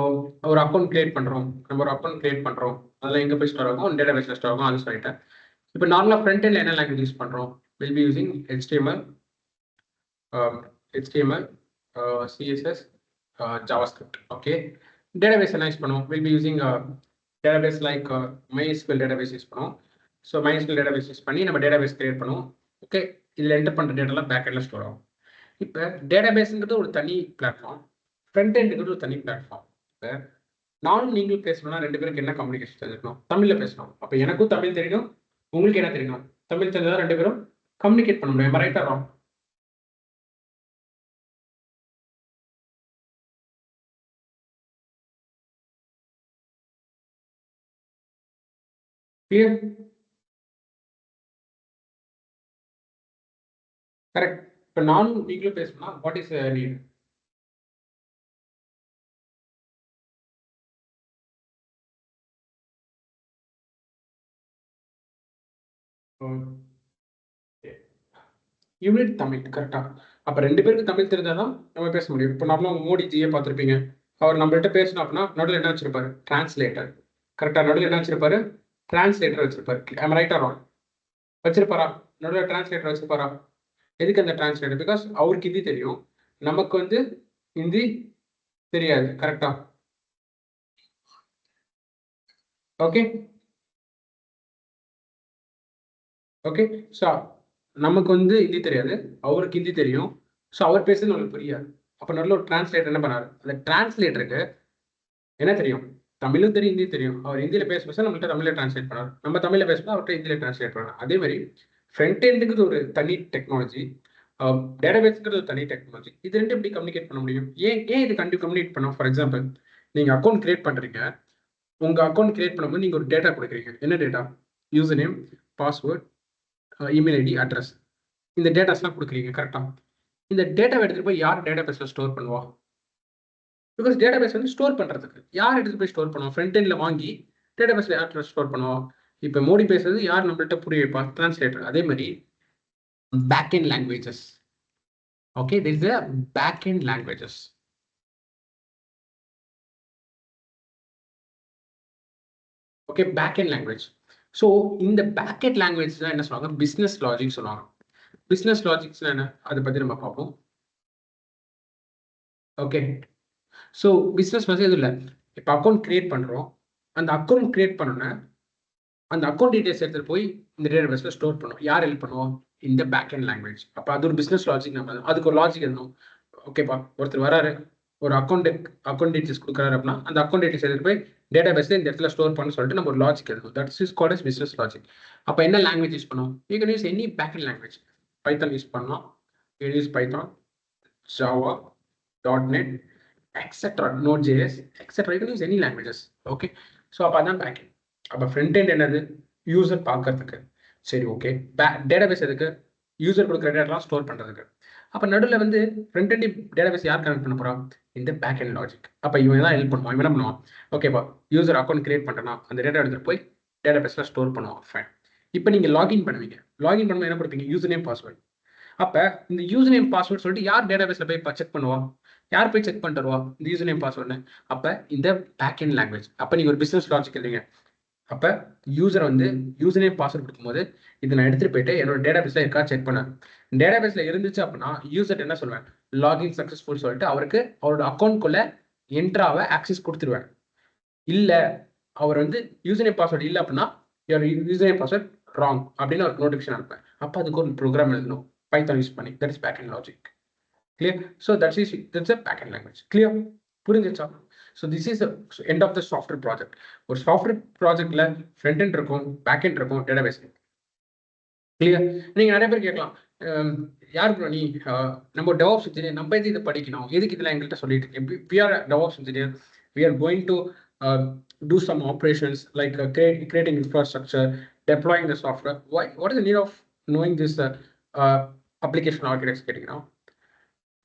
ஒரு அக்கௌண்ட் கிரியேட் பண்ணுறோம், நம்ம ஒரு அக்கௌண்ட் கிரியேட் பண்ணுறோம், அதில் எங்கே போய் ஸ்டோர் ஆகும்? டேட்டா பேஸில் ஸ்டோர் ஆகும். அது சொல்லிட்டேன். இப்போ நார்மலாக ஃப்ரண்ட் எண்டில் என்ன லாங்குவேஜ் யூஸ் பண்ணுறோம்? Will be using HTML, CSS, JavaScript. Okay, database என்ன யூஸ் பண்ணுவோம்? Will be using database like MySQL database use பண்ணுவோம். ஸோ MySQL database யூஸ் பண்ணி நம்ம database கிரியேட் பண்ணுவோம். ஓகே, இதில் என்டர் பண்ணுற டேட்டாலாம் பேக் எண்டில் ஸ்டோர் ஆகும். இப்போ டேட்டாபேஸுங்கிறது ஒரு தனி பிளாட்ஃபார்ம், ஃப்ரண்ட் எண்டுங்கிறது ஒரு தனி பிளாட்ஃபார்ம். இப்போ நானும் நீங்களும் பேசணும்னா ரெண்டு பேருக்கு என்ன கம்யூனிகேஷன் தெரிஞ்சுக்கணும்? தமிழில் பேசணும். அப்போ எனக்கும் தமிழ் தெரியணும், உங்களுக்கு என்ன தெரியணும்? தமிழ் தெரிஞ்சதான் ரெண்டு பேரும் கம்யூனிகேட் பண்ண முடியும். ரைட்டா ராங்? கிளியர்? கரெக்ட். இப்போ நானும் நீங்களும் பேசணும்னா what is need? Unit Tamil. கரெக்டா? அப்போ ரெண்டு பேருக்கு தமிழ் தெரிஞ்சாதான் நம்ம பேச முடியும். இப்போ நார்மலாக மோடிஜியே பார்த்துருப்பீங்க, அவர் நம்மள்கிட்ட பேசணும் அப்படின்னா நடுவில் என்ன வச்சிருப்பாரு? டிரான்ஸ்லேட்டர். கரெக்டா? நடுவில் என்ன வச்சிருப்பாரு? டிரான்ஸ்லேட்டர் வச்சிருப்பாரு. I'm right or wrong? வச்சிருப்பாரா? நடுவில் டிரான்ஸ்லேட்டர் வச்சிருப்பாரா? எதுக்கு அந்த டிரான்ஸ்லேட்டர்? பிகாஸ் அவருக்கு ஹிந்தி தெரியும், நமக்கு வந்து ஹிந்தி தெரியாது. கரெக்டா? ஓகே ஓகே, ஸோ நமக்கு வந்து ஹிந்தி தெரியாது, அவருக்கு ஹிந்தி தெரியும். ஸோ அவர் பேசுறது நம்மளுக்கு புரியாது. அப்போ நல்ல ஒரு டிரான்ஸ்லேட்டர் என்ன பண்ணாரு? அந்த டிரான்ஸ்லேட்டருக்கு என்ன தெரியும்? தமிழும் தெரியும், ஹிந்தி தெரியும். அவர் ஹிந்தியில் பேச நம்மள்ட்ட தமிழில் டிரான்ஸ்லேட் பண்ணார், நம்ம தமிழில் பேசும்போது அவர்கிட்ட ஹிந்தியில் டிரான்ஸ்லேட் பண்ணார். அதே மாதிரி ஃப்ரண்ட் எண்டுங்கிறது ஒரு தனி டெக்னாலஜி, டேட்டாபேஸ்ங்கிறது ஒரு தனி டெக்னாலஜி. இது ரெண்டு எப்படி கம்யூனிகேட் பண்ண முடியும்? ஏன் இது கம்யூனிகேட் பண்ணோம்? ஃபார் எக்ஸாம்பிள், நீங்கள் அக்கௌண்ட் கிரியேட் பண்ணுறீங்க. உங்கள் அக்கௌண்ட் கிரியேட் பண்ணும்போது நீங்கள் ஒரு டேட்டா கொடுக்குறீங்க. என்ன data? User name, password, email ID, address. இந்த டேட்டாஸ்லாம் கொடுக்குறீங்க. கரெக்டாக? இந்த டேட்டாவை எடுத்துகிட்டு போய் யார் டேட்டா பேஸில் ஸ்டோர் பண்ணுவா? பிகாஸ் டேட்டா பேஸ் வந்து ஸ்டோர் பண்ணுறதுக்கு யார் எடுத்துகிட்டு போய் ஸ்டோர் பண்ணுவோம்? ஃப்ரண்ட் எண்டில் வாங்கி டேட்டா பேஸில் யார் ஸ்டோர் பண்ணுவோம்? இப்போ மோடி பேசுறது யார் நம்மள்கிட்ட புரிய வைப்பா? டிரான்ஸ்லேட்டர். அதே மாதிரி back end languages. Okay, there is a back end languages. Okay, back end language. So இந்த பேக் எண்ட் லாங்குவேஜ் தான் என்ன சொல்லுவாங்க? பிஸ்னஸ் லாஜிக் சொல்லுவாங்க. பிஸ்னஸ் லாஜிக்ஸ்னா என்ன? அதை பற்றி நம்ம பார்ப்போம். ஓகே, ஸோ பிஸ்னஸ் வந்து எதுவும் இல்லை. இப்போ அக்கௌண்ட் கிரியேட் பண்ணுறோம், அந்த அக்கௌண்ட் கிரியேட் பண்ணோன்னே அந்த அக்கௌண்ட் டீடைல்ஸ் எடுத்துட்டு போய் இந்த டேட்டாபேஸ்ல ஸ்டோர் பண்ணும். யார் ஹெல்ப் பண்ணுவோம்? இந்த பேக் அண்ட் லாங்குவேஜ். அப்போ அது ஒரு பிசினஸ் லாஜிக். நம்ம அதுக்கு ஒரு லாஜிக் எழுதணும். ஓகேப்பா, ஒருத்தர் வராரு, ஒரு அக்கௌண்ட் டீடைல்ஸ் கொடுக்குறாரு அப்படின்னா அந்த அக்கௌண்ட் டீடைல்ஸ் எடுத்து போய் டேட்டாபேஸ்ல இந்த இடத்துல ஸ்டோர் பண்ணு சொல்லிட்டு நம்ம ஒரு லாஜிக் எழுதணும். That is called as business logic. அப்போ என்ன லாங்குவேஜ் யூஸ் பண்ணுவோம்? You can use any backend language. Python use பண்ணலாம். You can use Python, Java, .NET, etc. Node.js, etc. You can use any languages. Okay. So அப்போ அதான் back end. அப்போ front end என்னது? User பார்க்கறதுக்கு. சரி, okay. Database எதுக்கு? User கொடுக்குற டேட்டாலாம் store பண்ணுறதுக்கு. அப்போ நடுவில் வந்து ஃப்ரண்ட் எண்ட் டேட்டாபேஸ் யார் கனெக்ட் பண்ண போகிறோம்? இந்த பேக் எண்ட் லாஜிக். அப்போ இவன் தான் ஹெல்ப் பண்ணுவான். இவன் என்ன பண்ணுவான்? ஓகேப்பா, யூசர் அக்கௌண்ட் கிரியேட் பண்ணுறேன்னா அந்த டேட்டா எடுத்துகிட்டு போய் டேட்டாபேஸில் ஸ்டோர் பண்ணுவான். ஃபைன். இப்போ நீங்கள் லாகின் பண்ணுவீங்க. லாகின் பண்ணும்போது என்ன கொடுப்பீங்க? User name, password. அப்போ இந்த யூசர் நேம் பாஸ்வேர்டு சொல்லிட்டு யார் டேட்டாபேஸில் போய் செக் பண்ணுவா? யார் போய் செக் பண்ணிட்டு வருவா இந்த யூசர் நேம் பாஸ்வேர்டு? அப்போ இந்த பேக் எண்ட் லாங்குவேஜ். அப்போ நீங்கள் ஒரு பிஸ்னஸ் லாஜிக் இல்லைங்க. அப்போ யூசர் வந்து யூசர் நேம் பாஸ்வேர்டு கொடுக்கும்போது இதை நான் எடுத்துகிட்டு போயிட்டு என்னோட டேட்டாபேஸில் இருக்கா செக் பண்ணேன். டேட்டாபேஸில் இருந்துச்சு அப்படின்னா யூசர் என்ன சொல்லுவேன்? லாகின் சக்ஸஸ்ஃபுல் சொல்லிட்டு அவருக்கு அவரோட அக்கௌண்ட்குள்ளே என்ட்ராவை ஆக்சஸ் கொடுத்துருவேன். இல்லை அவர் வந்து யூசர் நேம் பாஸ்வேர்டு இல்லை அப்படின்னா யூசர் நேம் பாஸ்வேர்ட் ராங் அப்படின்னு ஒரு நோட்டிஃபிகேஷன் அனுப்பேன். அப்போ அதுக்கு ஒரு ப்ரோக்ராம் எழுதணும் பைத்தான் யூஸ் பண்ணி. That is back end logic. Clear? So that's a backend language. Clear? புரிஞ்சிச்சா? So this is the end of the software project. ஒரு சாஃப்ட்வேர் ப்ராஜெக்ட்ல ஃப்ரண்ட் எண்ட் இருக்கும், பேக் எண்ட் இருக்கும், டேட்டாபேஸ். கிளியர்? நீங்க நிறைய பேர் கேட்கலாம், யார் ப்ரோ நீ நம்ம டெவாப்ஸ் இன்ஜினியர், நம்ம எது இதை படிக்கணும், எதுக்கு இதெல்லாம் எங்கள்கிட்ட சொல்லிட்டு இருக்கேன்? we are DevOps engineer, we are going to do some operations like creating infrastructure, deploying the software. What is the need of knowing this application architects getting now?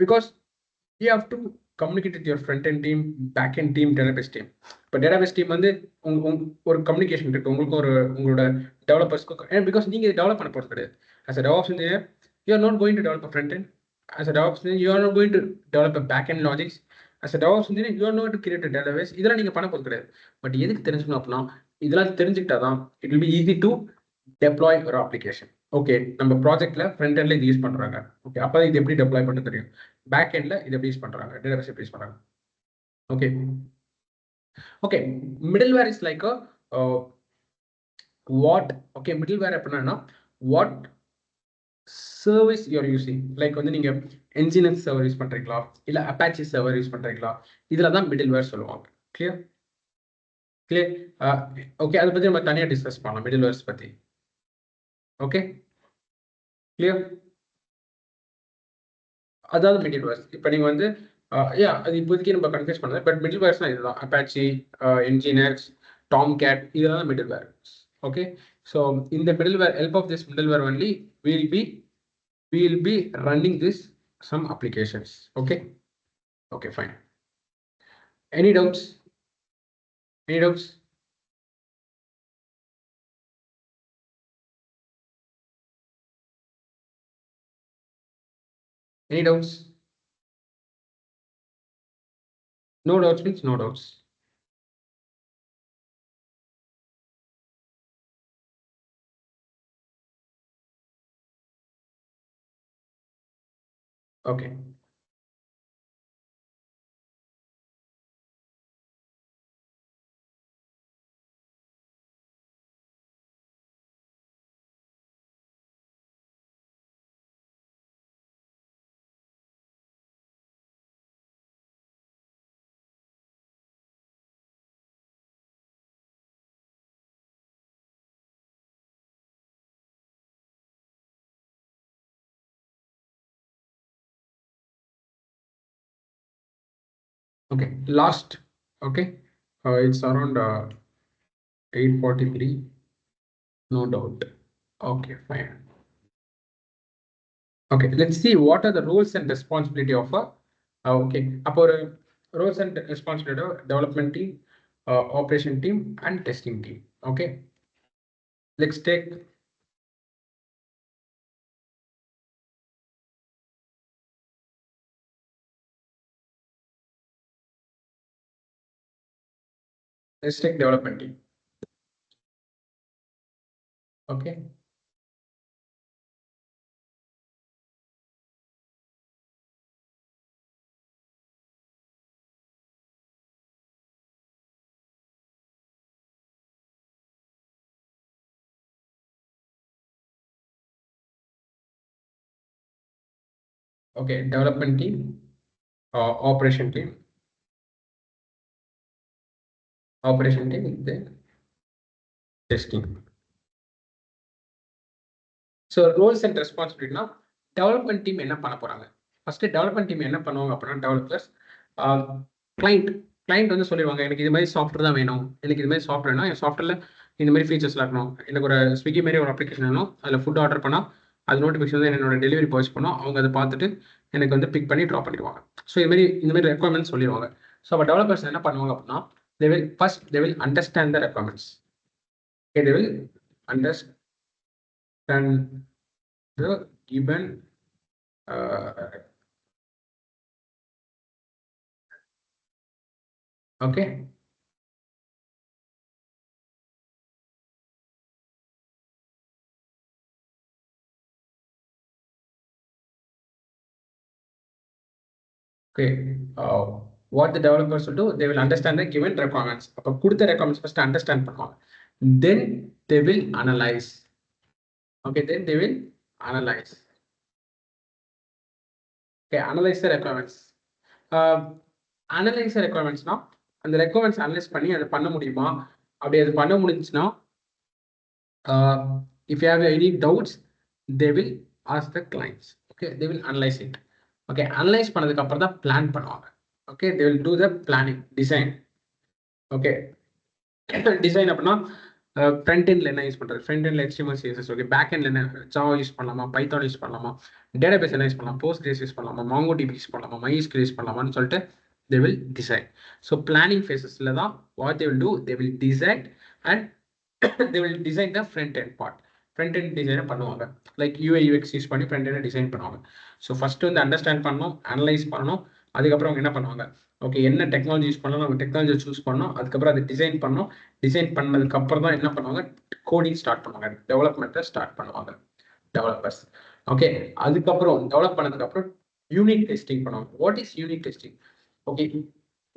Because you have to communicate with your front end team, back end team, database team. இப்போ database team வந்து ஒரு communication இருக்கு உங்களுக்கு, உங்களோட டெவலப்பர்ஸ்க்கு. Because நீங்க develop பண்ண போகிறது கிடையாது. as a DevOps engineer, you are not going to develop a front end. as a DevOps engineer, you are not going to develop a back end logics. as a DevOps engineer, you are not going to create a database. இதெல்லாம் நீங்க பண்ண போகிறது கிடையாது. But எதுக்கு தெரிஞ்சுக்கணும் அப்படின்னா, இதெல்லாம் தெரிஞ்சுக்கிட்டாதான் it will be easy to deploy ஒரு application. ஓகே, நம்ம ப்ராஜெக்ட்ல ஃப்ரண்ட் எண்ட்ல இது யூஸ் பண்றாங்க. ஓகே, அப்போ இது எப்படி டெப்ளாய் பண்ண தெரியும். பேக் எண்ட்ல இது எப்படி யூஸ் பண்றாங்க, டேட்டாபேஸ் எப்படி யூஸ் பண்றாங்க. Okay okay. Middleware is like what. Okay, middleware அப்படின்னா what service you are using. Like வந்து நீங்க என்ஜினியர் சர்வர் யூஸ் பண்றீங்களா, இல்ல அப்பாச்சி சர்வர் யூஸ் பண்றீங்களா, இதுல தான் மிடில்வேர் சொல்லுவாங்க. கிளியர்? கிளியர்? ஓகே, அதை பத்தி நம்ம தனியாக டிஸ்கஸ் பண்ணலாம், மிடில்வேர்ஸ் பத்தி. Okay, clear? அதாவது மிடில்வேர்ஸ். இப்போ நீங்க வந்து அது இப்போதைக்கு நம்ம கன்ஃபியூஸ் பண்ணல. பட் மிடில்வேர்ஸ்னா இதுதான். அப்பாச்சி, என்ஜினியர்ஸ், டாம் கேட், இதெல்லாம் மிடில்வேர். ஓகே, ஸோ இந்த middleware, help of this middleware only we'll be running this some applications. Okay, okay, fine. Any doubts? Any doubts? Any doubts? No doubts means no doubts. Okay. Okay, last. Okay, it's around 8:43. No doubt. Okay, fine. Okay, let's see what are the roles and responsibility of a okay, அப்போ ஒரு roles and responsibility of development team, operation team and testing team. Okay, let's take development team. Okay, Okay, development team, operation team, then testing. So roles and ரெஸ்பான்சிபிலிட்டினா development team என்ன பண்ண போகிறாங்க? First development team என்ன பண்ணுவாங்க அப்படின்னா, developers client வந்து சொல்லிடுவாங்க, எனக்கு இது மாதிரி சாஃப்ட்வேர் தான் வேணும், எனக்கு இது மாதிரி சாஃப்ட்வேர் வேணும், என் சாஃப்ட்வேரில் இந்த மாதிரி ஃபீச்சர்ஸ்லாம் இருக்கணும், எனக்கு ஒரு ஸ்விக்கி மாதிரி ஒரு அப்ளிகேஷன் வேணும், அதில் ஃபுட் ஆர்டர் பண்ணால் அது நோட்டிஃபிகேஷன் வந்து என்னோட டெலிவரி பாய்ஸ் பண்ணோம், அவங்க அதை பார்த்துட்டு எனக்கு வந்து பிக் பண்ணி ட்ராப் பண்ணிடுவாங்க. ஸோ இந்த மாதிரி ரெக்குவயர்மெண்ட்ஸ் சொல்லிடுவாங்க. ஸோ அப்போ டெவலப்பர்ஸ் என்ன பண்ணுவாங்க அப்படின்னா, they will understand the requirements. Okay, they will understand the given okay. Okay, what the developers will do, they will understand the given requirements. அப்போ கொடுத்த requirements first understand பண்ணுவாங்க. Then they will analyze. Okay, then they will analyze. Okay, analyze the requirements. Analyze the requirements now. அந்த requirements analyze பண்ணி அதை பண்ண முடியுமா? அப்படி அது பண்ண முடிஞ்சுன்னா, if you have any doubts, they will ask the clients. Okay, they will analyze it. Okay, analyze பண்ணதுக்கு அப்புறம் தான் பிளான் பண்ணுவாங்க. Okay, they will do the planning, design. Okay, design அப்படின்னா ஃப்ரண்ட் எண்ட்ல என்ன யூஸ் பண்றது, ஃப்ரண்ட் எண்ட்ல HTML CSS, ஓகே, பேக் எண்ட்ல என்ன ஜாவா யூஸ் பண்ணலாமா, பைத்தான் யூஸ் பண்ணலாமா, டேட்டாபேஸ் என்ன யூஸ் பண்ணலாம், PostgreSQL யூஸ் பண்ணலாமா, MongoDB யூஸ் பண்ணலாமா, MySQL யூஸ் பண்ணலாமான்னு சொல்லிட்டு they will decide. So planning phases-ல தான் what they will do, they will decide and they will design the front end part. Front end டிசைனை பண்ணுவாங்க, லைக் UI UX யூஸ் பண்ணி front எண்டை design பண்ணுவாங்க. So first வந்து understand பண்ணணும், analyse பண்ணணும், அதுக்கப்புறம் அவங்க என்ன பண்ணுவாங்க, ஓகே என்ன டெக்னாலஜி யூஸ் பண்ணலாம், அவங்க டெக்னாலஜி சூஸ் பண்ணணும், அதுக்கப்புறம் அதை டிசைன் பண்ணணும், டிசைன் பண்ணதுக்கு அப்புறம் தான் என்ன பண்ணுவாங்க, கோடிங் ஸ்டார்ட் பண்ணுவாங்க, டெவலப்மெண்ட்டை ஸ்டார்ட் பண்ணுவாங்க டெவலப்பர்ஸ். ஓகே, அதுக்கப்புறம் டெவலப் பண்ணதுக்கு அப்புறம் யூனிட் டெஸ்டிங் பண்ணுவாங்க. What is unit testing? Okay,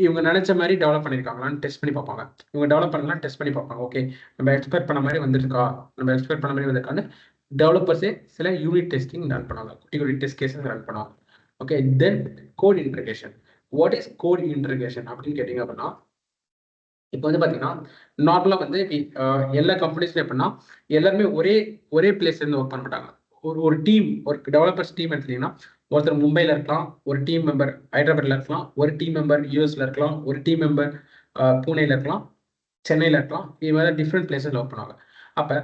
இவங்க நினைச்ச மாதிரி டெவலப் பண்ணியிருக்காங்களான்னு டெஸ்ட் பண்ணி பார்ப்பாங்க. இவங்க டெவலப் பண்ணலாம் டெஸ்ட் பண்ணி பார்ப்பாங்க. ஓகே, நம்ம எக்ஸ்பெக்ட் பண்ண மாதிரி வந்திருக்கா, நம்ம எக்ஸ்பெக்ட் பண்ண மாதிரி வந்திருக்கான்னு டெவலப்பர்ஸே சில யூனிட் டெஸ்டிங் ரன் பண்ணுவாங்க, குட்டி குட்டி டெஸ்ட் கேசஸ் ரன் பண்ணுவாங்க. Okay, then code integration. What is code integration அப்படின்னு கேட்டீங்க அப்படின்னா, இப்போ வந்து பார்த்தீங்கன்னா நார்மலாக வந்து எல்லா கம்பெனிஸ்லையும் எப்படின்னா எல்லாருமே ஒரே பிளேஸ்ல இருந்து ஒர்க் பண்ண மாட்டாங்க. ஒரு டீம், ஒரு டெவலப்பர்ஸ் டீம் எடுத்தீங்கன்னா ஒருத்தர் மும்பையில் இருக்கலாம், ஒரு டீம் மெம்பர் ஹைதராபாத்ல இருக்கலாம், ஒரு டீம் மெம்பர் யூஎஸ்ல இருக்கலாம், ஒரு டீம் மெம்பர் பூனேல இருக்கலாம், சென்னையில் இருக்கலாம், இது மாதிரி டிஃப்ரெண்ட் பிளேஸில் ஒர்க் பண்ணுவாங்க. அப்போ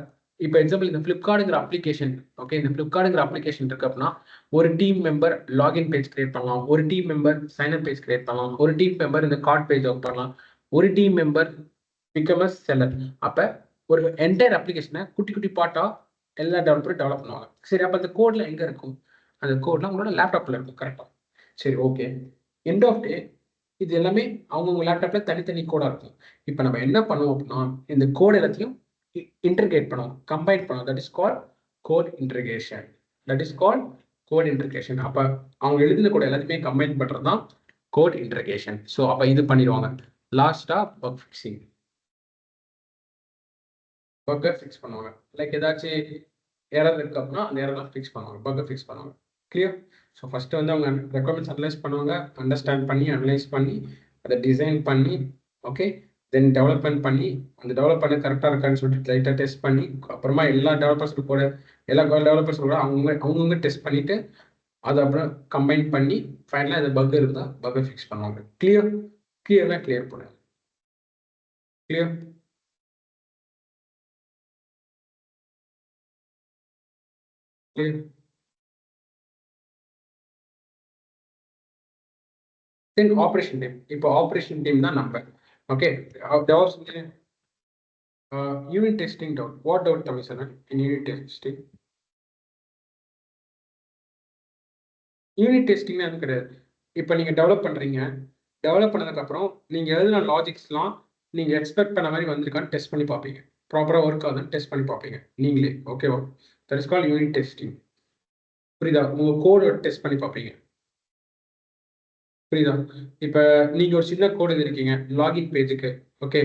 இப்போ எக்ஸாம்பிள் இந்த ஃப்ளிப்கார்ட்டுங்கிற அப்ளிகேஷன், ஓகே, இந்த ஃப்ளிப்கார்ட்டுங்கிற அப்ளிகேஷன் இருக்கு அப்படின்னா ஒரு team member login page create பண்ணலாம், ஒரு team member sign up page create பண்ணலாம், ஒரு டீம் மெம்பர் இந்த கார்ட் பேஜ் ஒர்க் பண்ணலாம், ஒரு team member become as seller. அப்போ ஒரு என்டையர் அப்ளிகேஷனை குட்டி குட்டி பார்ட்டா எல்லா டெவலப்பரும் டெவலப் பண்ணுவாங்க. சரி, அப்போ அந்த கோட்ல எங்கே இருக்கும்? அந்த கோட்லாம் உங்களோட லேப்டாப்ல இருக்கும், கரெக்டாக? சரி, ஓகே, எண்ட் ஆஃப் டே இது எல்லாமே அவங்கவுங்க லேப்டாப்ல தனித்தனி கோடா இருக்கும். இப்போ நம்ம என்ன பண்ணுவோம் அப்படின்னா இந்த கோட் எல்லாத்தையும் இன்டர்கிரேட் பண்ணுவோம், கம்பைன் பண்ணுவோம். That is called code integration. That is called code integration. அப்போ அவங்க எழுதின கோட் எல்லாத்தையுமே கம்பைன் பண்றது தான் கோட் இன்டர்கிரேஷன். ஸோ அப்போ இது பண்ணிடுவாங்க. லாஸ்டா பக் ஃபிக்ஸிங், பக்கை ஃபிக்ஸ் பண்ணுவாங்க. லைக் ஏதாச்சும் எரர் இருக்கு அப்படின்னா அந்த எரர்லாம் ஃபிக்ஸ் பண்ணுவாங்க, பக்கை ஃபிக்ஸ் பண்ணுவாங்க. கிளியர்? ஸோ ஃபர்ஸ்ட் வந்து அவங்க ரெக்குவயர்மெண்ட்ஸ் அனலைஸ் பண்ணுவாங்க, அண்டர்ஸ்டாண்ட் பண்ணி அனலைஸ் பண்ணி அதை டிசைன் பண்ணி, ஓகே, தென் டெவலப்மெண்ட் பண்ணி அந்த டெவலப் பண்ண கரெக்டாக இருக்கான்னு சொல்லிட்டு லைட்டாக டெஸ்ட் பண்ணி, அப்புறமா எல்லா டெவலப்பர்ஸுக்கு கூட எல்லா டெவலப்பர்ஸ் கூட அவங்கவுங்க டெஸ்ட் பண்ணிட்டு அதை அப்புறம் கம்பைன் பண்ணி ஃபைனலாக இந்த பக் இருந்தால் பக்கை ஃபிக்ஸ் பண்ணுவாங்க. கிளியர்? கிளியர்னா கிளியர் பண்ணுங்க. Clear? Clear? Then operation team. இப்போ ஆப்ரேஷன் டீம் தான் நம்ம. Okay, unit testing doubt. What doubt Tamil sir in unit testing? Unit டெஸ்டிங்னா அது கிடையாது. இப்போ நீங்கள் டெவலப் பண்ணுறீங்க, டெவலப் பண்ணதுக்கப்புறம் நீங்கள் எழுதின லாஜிக்ஸ்லாம் நீங்கள் எக்ஸ்பெக்ட் பண்ண மாதிரி வந்திருக்கான்னு டெஸ்ட் பண்ணி பார்ப்பீங்க, ப்ராப்பராக ஒர்க் ஆகுதுன்னு டெஸ்ட் பண்ணி பார்ப்பீங்க நீங்களே. ஓகேவா? That is call unit testing. புரியுதா? உங்கள் கோடை டெஸ்ட் பண்ணி பார்ப்பீங்க. புரியுதா? இப்போ நீங்கள் ஒரு சின்ன கோடு எழுதிருக்கீங்க லாகின் பேஜுக்கு, ஓகே,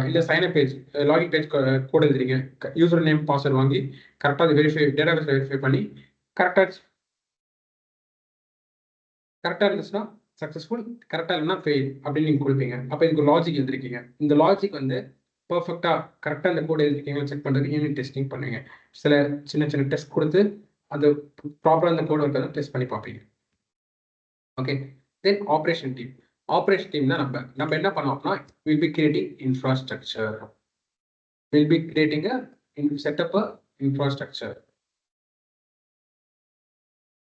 இல்லை சைனப் பேஜ், லாகின் பேஜ் கோடு எழுதுறீங்க, யூசர் நேம் பாஸ்வேர்ட் வாங்கி கரெக்டாக அதை வெரிஃபை, டேட்டாபேஸ் வெரிஃபை பண்ணி கரெக்டாக கரெக்டாக இருந்துச்சுன்னா சக்ஸஸ்ஃபுல், கரெக்டாக இல்லைன்னா ஃபெயில் அப்படின்னு நீங்கள் கொடுப்பீங்க. அப்போ இதுக்கு லாஜிக் எழுதிருக்கீங்க. இந்த லாஜிக் வந்து பர்ஃபெக்டாக கரெக்டாக இந்த கோட் எழுதிருக்கீங்களா செக் பண்ணுறதுக்கு யூனிட் டெஸ்டிங் பண்ணுவீங்க. சில சின்ன சின்ன டெஸ்ட் கொடுத்து அது ப்ராப்பராக அந்த கோட் இருக்கிறத டெஸ்ட் பண்ணி பார்ப்பீங்க. Okay, then operation team. Operation team தான் நம்ம என்ன பண்ணோம் அப்படின்னா will be creating infrastructure. Will be creating setup infrastructure.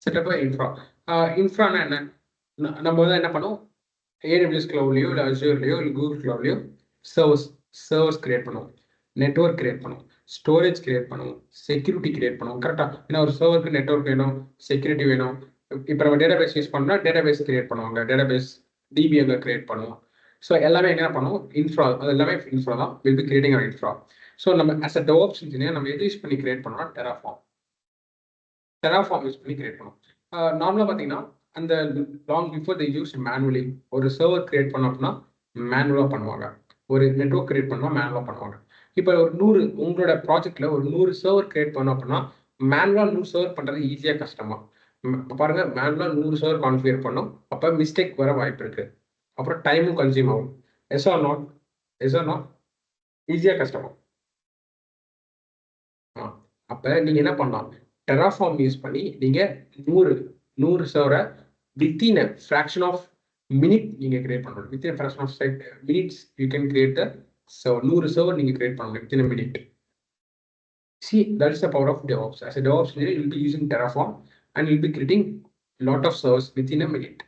Setup infra. இன்ஃப்ரானா என்ன? நம்ம வந்து என்ன பண்ணுவோம், AWS கிளவுட்லையோ இல்லை அஜூர்லையோ இல்லை கூகுள் கிளவுட்லையோ சர்வர்ஸ் கிரியேட் பண்ணுவோம், நெட்வொர்க் கிரியேட் பண்ணுவோம், ஸ்டோரேஜ் கிரியேட் பண்ணுவோம், செக்யூரிட்டி கிரியேட் பண்ணுவோம். கரெக்டாக ஏன்னா ஒரு சர்வருக்கு நெட்வொர்க் வேணும், செக்யூரிட்டி வேணும். இப்போ நம்ம டேட்டாபேஸ் யூஸ் பண்ணோம்னா டேட்டாபேஸ் கிரியேட் பண்ணுவாங்க, டேட்டாபேஸ் DB அங்கே கிரியேட் பண்ணுவோம். ஸோ எல்லாமே என்ன பண்ணுவோம், இன்ஃப்ரா. அது எல்லாமே இன்ஃப்ரா தான். Will be creating our infra. So நம்ம ஆஸ் அ டெவாப்ஸ் இன்ஜினியர் நம்ம எது யூஸ் பண்ணி கிரியேட் பண்ணோம்னா டெராஃபார்ம் யூஸ் பண்ணி கிரியேட் பண்ணுவோம். நார்மலாக பார்த்தீங்கன்னா அந்த long before the use manually ஒரு சர்வர் கிரியேட் பண்ணோம் அப்படின்னா மேனுவலாக பண்ணுவாங்க, ஒரு நெட்வொர்க் கிரியேட் பண்ணால் மேனுவலாக பண்ணுவாங்க. இப்போ ஒரு 100 உங்களோட ப்ராஜெக்ட்ல ஒரு 100 சர்வர் கிரியேட் பண்ணோம் அப்படின்னா மேனுவலாக 100 சர்வர் பண்ணுறது ஈஸியாக கஷ்டமா? பாருங்க, மேனுவலாக 100 சர்வர் கான்ஃபிகர் பண்ணோம், அப்போ மிஸ்டேக் வர வாய்ப்பு இருக்கு, அப்புறம் டைமும் கன்சியூம் ஆகும். Yes or not? ஈஸியாக கஷ்டமா? அப்போ நீங்கள் என்ன பண்ணலாம், டெராஃபார்ம் யூஸ் பண்ணி நீங்கள் 100 சர்வரை within a fraction of minute நீங்கள் கிரியேட் பண்ணணும். Within fraction of minutes you can create the server. 100 server நீங்கள் கிரியேட் பண்ணணும் within a minute. See, that is the power of DevOps. As a DevOps engineer, you'll be using Terraform and you'll be creating a lot of servers within a minute.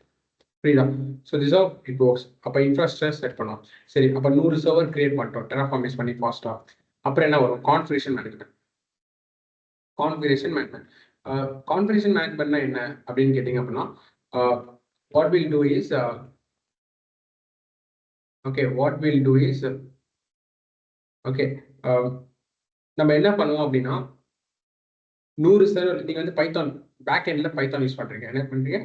புரியுதா? So this of it works. அப்போ infrastructure set பண்ணோம். சரி, அப்போ 100 சர்வர் create பண்ணிட்டோம் Terraform use பண்ணி ஃபாஸ்ட்டாக. அப்புறம் என்ன வரும், கான்ஃபிகரேஷன் மேனேஜ்மெண்ட். கான்ஃபிகரேஷன் மேனேஜ்மெண்ட்னா என்ன அப்படின்னு கேட்டிங்க அப்படின்னா what we'll do is நம்ம என்ன பண்ணுவோம் அப்படின்னா 100 சர்வர் நீங்கள் வந்து பைத்தான் பேக் எண்டில் பைத்தான் யூஸ் பண்ணுறீங்க. என்ன பண்ணுறீங்க,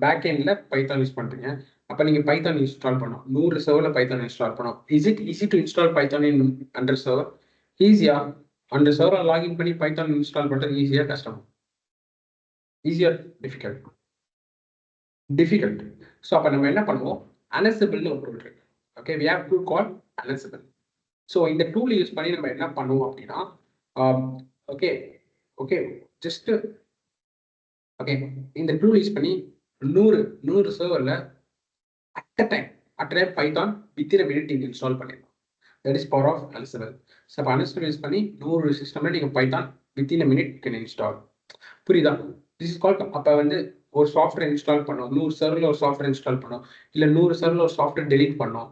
பேக் எண்டில் பைத்தான் யூஸ் பண்ணுறீங்க. அப்போ நீங்கள் பைத்தான் இன்ஸ்டால் பண்ணோம், 100 சர்வரில் பைத்தான் இன்ஸ்டால் பண்ணோம். Is it easy to install Python in 100 server? ஈஸியா? 100 சர்வரை லாகின் பண்ணி பைத்தான் இன்ஸ்டால் பண்ணுறது ஈஸியாக கஷ்டம்? ஈஸியாக டிஃபிகல்ட். ஸோ அப்போ நம்ம என்ன பண்ணுவோம், அனசிபிள்னு ஒரு டூல் இருக்கு. Okay, we have tool call Ansible. So இந்த டூல் யூஸ் பண்ணி நம்ம என்ன பண்ணுவோம் அப்படின்னா இந்த டூல் யூஸ் பண்ணி 100 சர்வரில் at a time Python within minute நீங்கள் இன்ஸ்டால் பண்ணிடலாம். That is power of Ansible. So அப்போ அனசிபிள் யூஸ் பண்ணி 100 சிஸ்டமில் நீங்கள் Python within minute can install. புரியுதா? This is called. அப்போ வந்து ஒரு சாஃப்ட்வேர் இன்ஸ்டால் பண்ணோம், 100 சர்வரில் ஒரு சாஃப்ட்வேர் இன்ஸ்டால் பண்ணோம், இல்லை 100 சர்வரில் ஒரு சாஃப்ட்வேர் டெலீட் பண்ணோம்,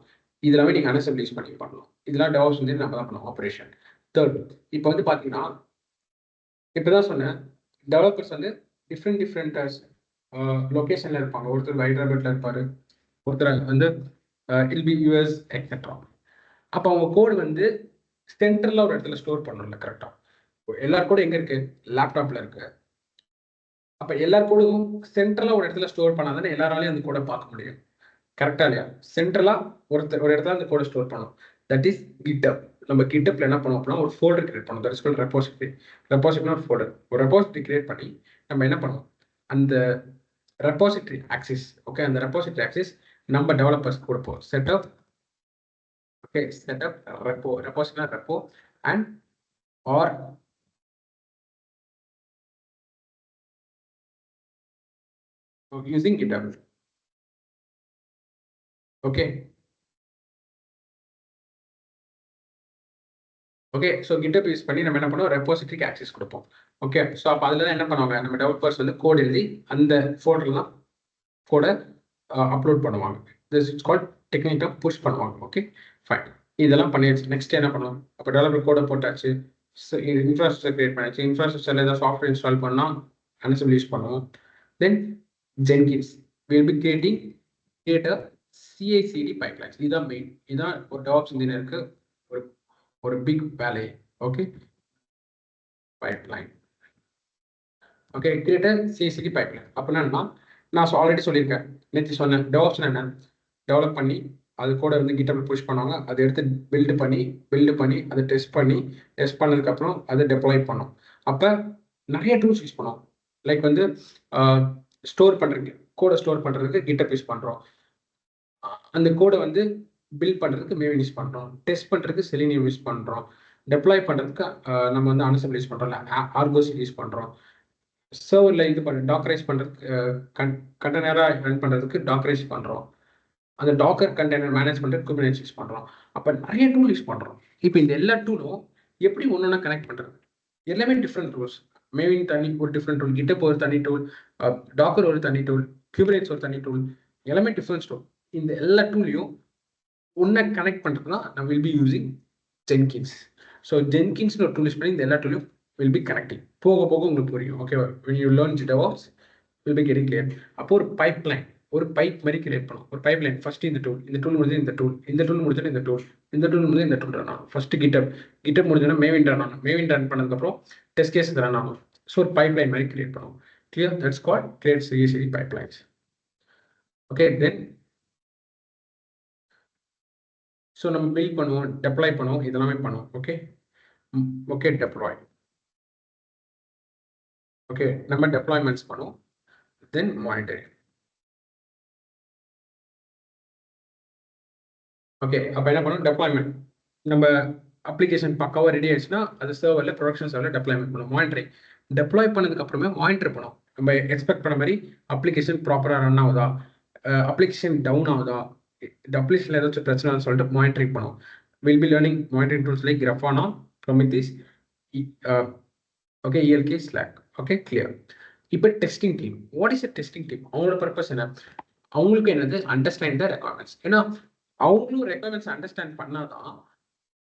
இதெல்லாமே நீங்கள் அனசிபிள் யூஸ் பண்ணி பண்ணலாம். இதெல்லாம் டெவாப்ஸ் வந்து நம்ம தான் பண்ணோம் ஆப்ரேஷன். தேர்ட், இப்போ வந்து பார்த்தீங்கன்னா இப்போதான் சொன்னேன், டெவலப்பர்ஸ் வந்து டிஃப்ரெண்ட் லொக்கேஷனில் இருப்பாங்க. ஒருத்தர் ஹைதராபாத்தில் இருப்பார், ஒருத்தர் வந்து இல்பி யூஎஸ் எக்ஸெட்ரா. அப்போ அவங்க கோடு வந்து சென்ட்ரலாக ஒரு இடத்துல ஸ்டோர் பண்ணணும்ல கரெக்டாக. எல்லார் கோடும் எங்கே இருக்குது, லேப்டாப்பில் இருக்குது. அப்போ எல்லார் கோடும் சென்ட்ரலாக ஒரு இடத்துல ஸ்டோர் பண்ணாதானே எல்லாராலையும் அந்த கோடை பார்க்க முடியும். கரெக்டாக இல்லையா? சென்ட்ரலாக ஒரு இடத்துல அந்த கோடை ஸ்டோர் பண்ணணும். That is GitHub. நம்ம கிட்டப்ல என்ன பண்ணுவோம் அப்படின்னா ஒரு ஃபோல்டர் கிரியேட் பண்ணணும். That is called repository. ரெபோசிட்டரினா ஒரு ஃபோல்டர். ஒரு ரெபோசிட்டரி கிரியேட் பண்ணி நம்ம என்ன பண்ணுவோம், அந்த ரெபோசிட்டரி ஆக்சிஸ், ஓகே, அந்த ரெபோசிட்டரி ஆக்சிஸ் நம்ம டெவலப்பர்ஸ் கொடுப்போம். செட்டப் ரெப்போ, ரெபோசிட்டரினா repo and are using GitHub. Okay. So GitHub use பண்ணி நம்ம என்ன பண்ணுவோம், ரெபோசிட்டரிக்கு ஆக்சஸ் கொடுப்போம். ஓகே, ஸோ அப்போ அதில் தான் என்ன பண்ணுவாங்க, நம்ம டெவலப்பர்ஸ் வந்து கோட் எழுதி அந்த ஃபோல்டர்லாம் கோடை அப்லோட் பண்ணுவாங்க. திஸ் இட்ஸ் கால்ட் டெக்னிக்காக புஷ் பண்ணுவாங்க. Okay, fine. இதெல்லாம் பண்ணியாச்சு. நெக்ஸ்ட் என்ன பண்ணுவோம், அப்போ டெவலப்பர் கோடை போட்டாச்சு, இன்ஃப்ராஸ்ட்ரக்சர் கிரியேட் பண்ணியாச்சு. இன்ஃப்ராஸ்ட்ரக்சரில் ஏதாவது சாஃப்ட்வேர் இன்ஸ்டால் பண்ணால் அனசிபிள் யூஸ் பண்ணுவோம். தென் Jenkins will be create a CI/CD pipelines. இதுதான் மெயின். இதுதான் ஒரு டெவாப்ஸ் இன்ஜினியருக்கு ஒரு பிக் வேலை. Okay, pipeline. Okay, create a CI/CD pipeline. அப்படின்னா நான் ஆல்ரெடி சொல்லியிருக்கேன், நேற்று சொன்னேன், டெவாப்ஸ் என்ன, டெவலப் பண்ணி அது கூட வந்து கிட்டப் புஷ் பண்ணுவாங்க, அதை எடுத்து பில்டு பண்ணி அதை டெஸ்ட் பண்ணதுக்கப்புறம் அதை டெப்ளாய் பண்ணோம். அப்போ நிறைய டூல்ஸ் யூஸ் பண்ணோம். லைக் வந்து ஸ்டோர் பண்ணுறதுக்கு கோடை ஸ்டோர் பண்ணுறதுக்கு கிட்டப் யூஸ் பண்ணுறோம். அந்த கோடை வந்து பில்ட் பண்ணுறதுக்கு மேவின் யூஸ் பண்ணுறோம். டெஸ்ட் பண்ணுறதுக்கு செலினியம் யூஸ் பண்ணுறோம். டெப்ளாய் பண்ணுறதுக்கு நம்ம வந்து அன்சிபிள் யூஸ் பண்ணுறோம், இல்லை ஆர்கோஸ் யூஸ் பண்ணுறோம். சர்வரில் இது பண்ண டாக்கரைஸ் பண்ணுறதுக்கு கண்டெய்னராக ரன் பண்ணுறதுக்கு டாக்கரைஸ் பண்ணுறோம். அந்த டாக்கர் கண்டெய்னர் மேனேஜ் பண்ணுறதுக்கு குபர்னெட்டிஸ் யூஸ் பண்ணுறோம். அப்போ நிறைய டூல் யூஸ் பண்ணுறோம். இப்போ இந்த எல்லா டூலும் எப்படி ஒன்று கனெக்ட் பண்ணுறது? எல்லாமே டிஃப்ரெண்ட் டூல்ஸ். மேவின் தனி ஒரு டிஃப்ரெண்ட் டூல், கிட்டப் ஒரு தனி டூல், டாக்கர் ஒரு தனி டூல், குபர்னெட்டிஸ் ஒரு தனி டூல், எல்லாமே டிஃப்ரெண்ட் டூல். இந்த எல்லா டூலையும் ஒன்றை கனெக்ட் பண்ணுறதுனா நம்ம will be using Jenkins. So ஜென்கின்ஸ்னு ஒரு டூல் யூஸ் பண்ணி இந்த எல்லா டூலையும் வில் பி கனெக்டிங். போக போக உங்களுக்கு புரியும். ஓகேவா? when you learn DevOps will be getting clear. அப்போ ஒரு பைப்லைன், ஒரு பைப் மாதிரி கிரியேட் பண்ணும். ஒரு பைப்லைன் ஃபர்ஸ்ட் இந்த டூல் முடிஞ்சு இந்த டூல், இந்த டூல் முடிஞ்சு இந்த டூல், இந்த டூல் முடிஞ்சு இந்த டூல் ரன் ஆகும். ஃபர்ஸ்ட் கிட்டப் முடிஞ்சோன்னா மேவின் ரன் ஆகும். மேவின் ரன் பண்ணதுக்கப்புறம் டெஸ்ட் கேஸ் ரன் ஆகும். ஸோ ஒரு பைப்லைன் மாதிரி கிரியேட் பண்ணும். Clear? That's called create CI/CD pipelines. Okay, then so நம்ம பில்ட் பண்ணுவோம், டெப்ளாய் பண்ணுவோம், இதெல்லாமே பண்ணுவோம். Okay okay, deploy. ஓகே, நம்ம டெப்ளாய்மெண்ட்ஸ் பண்ணுவோம், தென் மானிட்டரிங். ஓகே, அப்போ என்ன பண்ணுவோம்? டெப்ளாய்மெண்ட். நம்ம அப்ளிகேஷன் பக்காவாக ரெடி ஆயிடுச்சுன்னா அது சர்வரில் ப்ரொடக்ஷன் சர்வரில் டெப்ளாய்மெண்ட் பண்ணுவோம். மானிட்டரிங். டெப்ளாய் பண்ணதுக்கு அப்புறமே மானிட்டர் பண்ணுவோம். நம்ம எக்ஸ்பெக்ட் பண்ண மாதிரி அப்ளிகேஷன் ப்ராப்பராக ரன் ஆகுதா, அப்ளிகேஷன் டவுன் ஆகுதா, இந்த அப்ளிகேஷனில் ஏதாச்சும் பிரச்சனைன்னு சொல்லிட்டு மானிட்டரிங் பண்ணுவோம். Will be learning monitoring tools like Grafana, Prometheus, okay, ELK, Slack. Okay, clear. இப்போ testing team. What is a testing team? அவங்களோட பர்பஸ் என்ன? அவங்களுக்கு என்னது? Understand the requirements. ஏன்னா அவங்களும் ரெக்வயர்மெண்ட்ஸ் அண்டர்ஸ்டாண்ட் பண்ணாதான்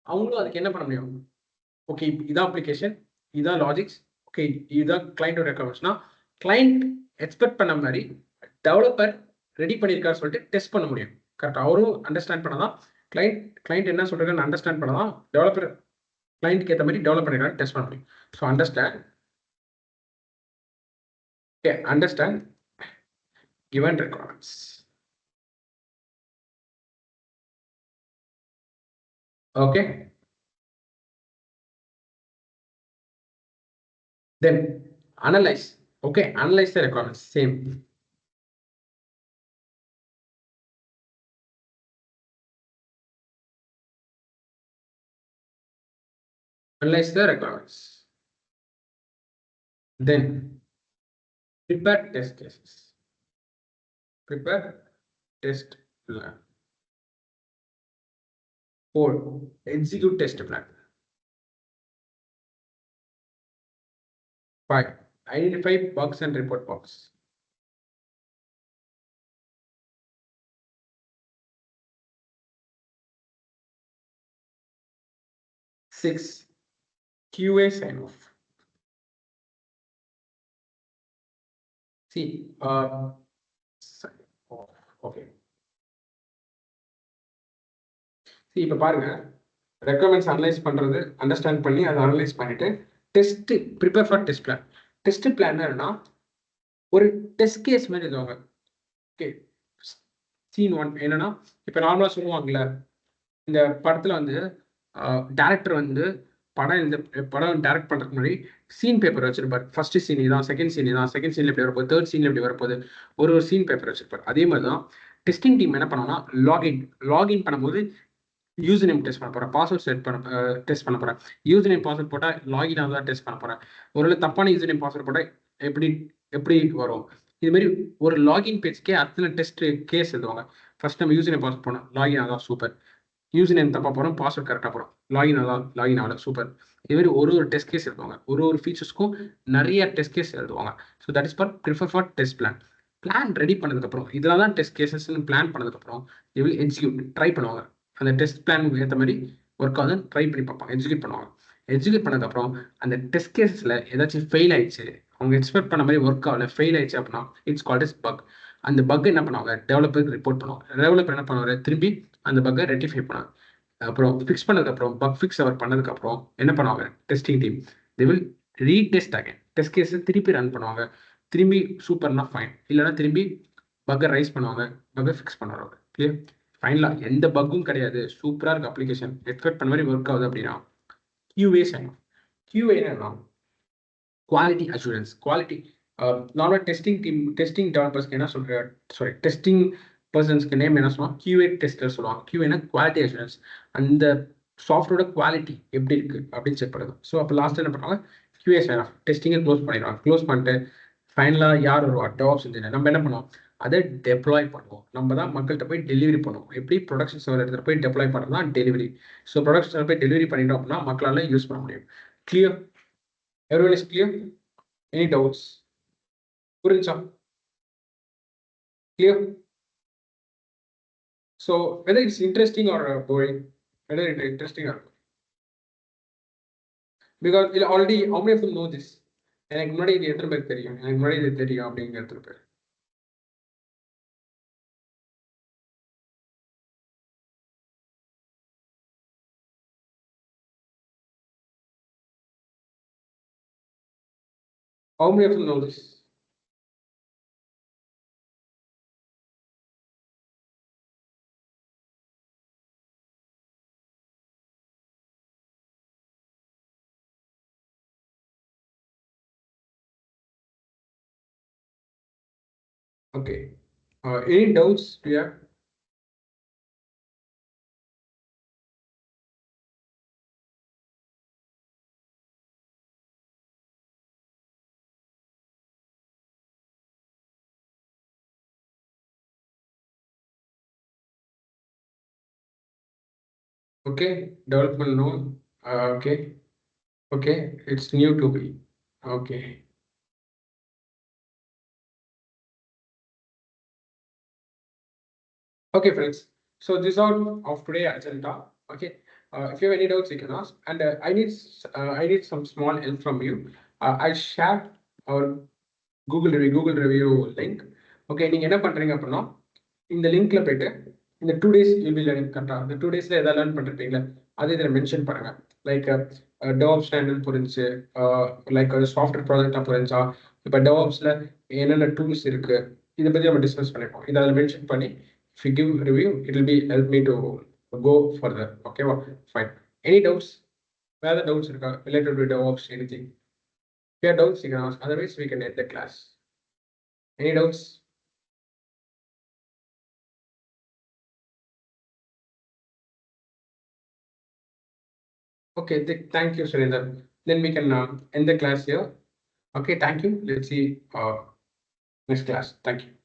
அவங்களும் அதுக்கு என்ன பண்ண முடியும்? ஓகே, இதான் அப்ளிகேஷன், இதான் லாஜிக்ஸ், ஓகே, இதுதான் கிளைண்டோட ரெக்வயர்மெண்ட்ஸ்னா கிளைண்ட் எக்ஸ்பெக்ட் பண்ண மாதிரி டெவலப்பர் ரெடி பண்ணியிருக்காரு சொல்லிட்டு டெஸ்ட் பண்ண முடியும். கரெக்டாக அவரும் அண்டர்ஸ்டாண்ட் பண்ணாதான் கிளைண்ட் என்ன சொல்றாருன்னு அண்டர்ஸ்டாண்ட் பண்ணாதான் டெவலப்பர் கிளைண்ட்க்கு ஏற்ற மாதிரி டெவலப் பண்ணிருக்காரு டெஸ்ட் பண்ண முடியும். So understand given requirements. Okay, then analyze. Okay, analyze the requirements. Same. Analyze the requirements. Then prepare test cases. Prepare test plan. 4. Execute test plan. 5. Identify bugs and report bugs. 6. QA sign off. See, okay. See, இப்போ பாருங்க, requirements analyse பண்றது, understand பண்ணி அதை analyse பண்ணிட்டு test prepare for test plan. Test plan என்னன்னா ஒரு test case மாதிரி எழுதுவாங்க. ஓகே, சீன் 1 என்னன்னா இப்போ நார்மலாக சொல்லுவாங்கல்ல, இந்த படத்துல வந்து டேரக்டர் வந்து இந்த படம் டைரக்ட் பண்றதுக்கு முன்னாடி சீன் பேப்பர் வச்சிருப்பார். ஃபர்ஸ்ட் சீன் இதான், செகண்ட் சீன் இதான், செகண்ட் சீன்ல எப்படி வரப்போகுது, தேர்ட் சீன்ல எப்படி வரப்போகுது, ஒரு சீன் பேப்பர் வச்சிருப்பார். அதே மாதிரி தான் டெஸ்டிங் டீம் என்ன பண்ணோம்னா லாகின் பண்ணும்போது யூசர் நேம் டெஸ்ட் பண்ண போறேன், பாஸ்வேர்ட் செட் பண்ண டெஸ்ட் பண்ண போறேன். யூசர் நேம் பாஸ்வேர்ட் போட்டால் லாகின் ஆகுதா டெஸ்ட் பண்ண போறேன். ஒருவேளை தப்பான யூசர் நேம் பாஸ்வேர்ட் போட்டால் எப்படி வரும். இது மாதிரி ஒரு லாகின் பேஜ்க்கே அத்தனை டெஸ்ட் கேஸ் எழுதுவாங்க. ஃபர்ஸ்ட் நம்ம யூசர் நேம் பாஸ்வேர்ட் போனோம், லாகின் ஆகுதா, சூப்பர். யூசர் நேம் தப்பா போறோம், பாஸ்வேர்ட் கரெக்டாக போறோம், லாகின் ஆகல, சூப்பர். இது மாதிரி ஒரு டெஸ்ட் கேஸ் எழுதுவாங்க. ஒரு ஃபீச்சர்ஸ்க்கும் நிறைய டெஸ்ட் கேஸ் எழுதுவாங்க. So that is prefer for test plan ready பண்ணதுக்கப்புறம், இதெல்லாம் தான் டெஸ்ட் கேசஸ்ன்னு பிளான் பண்ணதுக்கப்புறம் they will execute, ட்ரை பண்ணுவாங்க. அந்த டெஸ்ட் பிளானுக்கு ஏற்ற மாதிரி ஒர்க் ஆகுது ட்ரை பண்ணி பார்ப்பாங்க, எக்ஸிக்யூட் பண்ணுவாங்க. எக்ஸிக்யூட் பண்ணதுக்கப்புறம் அந்த டெஸ்ட் கேஸில் ஏதாச்சும் ஃபெயில் ஆயிடுச்சு, அவங்க எக்ஸ்பெக்ட் பண்ண மாதிரி ஒர்க் ஆகல, ஃபெயில் ஆயிடுச்சு அப்படின்னா இட்ஸ் கால்ட் இஸ் பக். அந்த பக் என்ன பண்ணுவாங்க, டெவலப்பருக்கு ரிப்போர்ட் பண்ணுவாங்க. டெவலப்பர் என்ன பண்ணுவாங்க, திரும்பி அந்த பக்கை ரெக்டிஃபை பண்ணுவாங்க. அப்புறம் ஃபிக்ஸ் பண்ணதுக்கப்புறம் பக் ஃபிக்ஸ் அவர் பண்ணதுக்கப்புறம் என்ன பண்ணுவாங்க, testing team they will retest again. Test கேஸை திருப்பி ரன் பண்ணுவாங்க. திரும்பி சூப்பர்னா ஃபைன், இல்லைன்னா திரும்பி பக்கை ரைஸ் பண்ணுவாங்க, பக்கை ஃபிக்ஸ் பண்ணுவாங்க. கிளியர்? ஃபைனலாக எந்த பக்கும் கிடையாது, சூப்பராக இருக்கு அப்ளிகேஷன், எக்ஸ்பெக்ட் பண்ண மாதிரி ஒர்க் ஆகுது அப்படின்னா QA சைன் ஆஃப். QA என்னன்னா quality assurance. Quality normal testing டெவலப்பர்ஸ்க்கு என்ன சொல்ற சாரி டெஸ்டிங் பர்சன்ஸ்க்கு நேம் என்ன சொல்லுவாங்க, QA டெஸ்டர் சொல்லுவாங்க. QAனா குவாலிட்டி அஷூரன்ஸ், அந்த சாஃப்ட்வேரோட குவாலிட்டி எப்படி இருக்கு அப்படின்னு செக் பண்ணுறது. ஸோ அப்போ லாஸ்ட் என்ன பண்ணுவாங்க, QA சைன் ஆஃப் டெஸ்டிங்கை க்ளோஸ் பண்ணிடுவாங்க. க்ளோஸ் பண்ணிட்டு ஃபைனலாக யார் வருவா, DevOps இன்ஜினியர். நம்ம என்ன பண்ணுவோம், அதை டெப்ளாய் பண்ணுவோம். நம்ம தான் மக்கள்கிட்ட போய் டெலிவரி பண்ணுவோம். எப்படி ப்ரொடக்ஷன் சர்வர் எடுத்துகிட்டு போய் டெப்ளாய் பண்ணுறது தான் டெலிவரி. ஸோ ப்ரொடக்ஷன் சர்வர் போய் டெலிவரி பண்ணிட்டோம் அப்படின்னா மக்களால் யூஸ் பண்ண முடியும். Clear? Everyone is clear? Any doubts? புரிஞ்சா? Clear? So whether it's interesting or boring, whether it interesting or because இது already how many of them know this? எனக்கு முன்னாடி இது எத்தனை பேர் தெரியும், எனக்கு முன்னாடி இது தெரியும் அப்படிங்கிற எத்தனை பேர்? How many of them know this? Okay. Any doubts do you have? Okay, development no. Okay, okay, it's new to me. Okay. Okay, friends. So this is all of today agenda. Okay. If you have any doubts, you can ask. And I need some small help from you. I shared our Google review link. Okay, நீங்க என்ன பண்றீங்க அப்படின்னா இந்த லிங்க்ல போயிட்டு இந்த 2 days you'll be learning கரெக்டா, இந்த 2 daysல எதாவது லேர்ன் பண்ணிருப்பீங்களா அதை இதில் மென்ஷன் பண்ணுங்க. லைக் டெவாப்ஸ் என்னன்னு புரிஞ்சு, லைக் ஒரு சாஃப்ட்வேர் ப்ராஜெக்டா புரிஞ்சா, இப்போ டெவாப்ஸ்ல என்னென்ன டூல்ஸ் இருக்கு இதை பத்தி நம்ம டிஸ்கஸ் பண்ணிப்போம். இதை அதில் மென்ஷன் பண்ணி if you give review it will be help me to go further. Okay, well, fine. Any doubts? Where the doubts are related to DevOps, anything? If you have doubts, you can ask. Otherwise, we can end the class. Any doubts? Okay, thank you, Surendra. Then we can end the class here. Okay, thank you. Let's see next class. Thank you.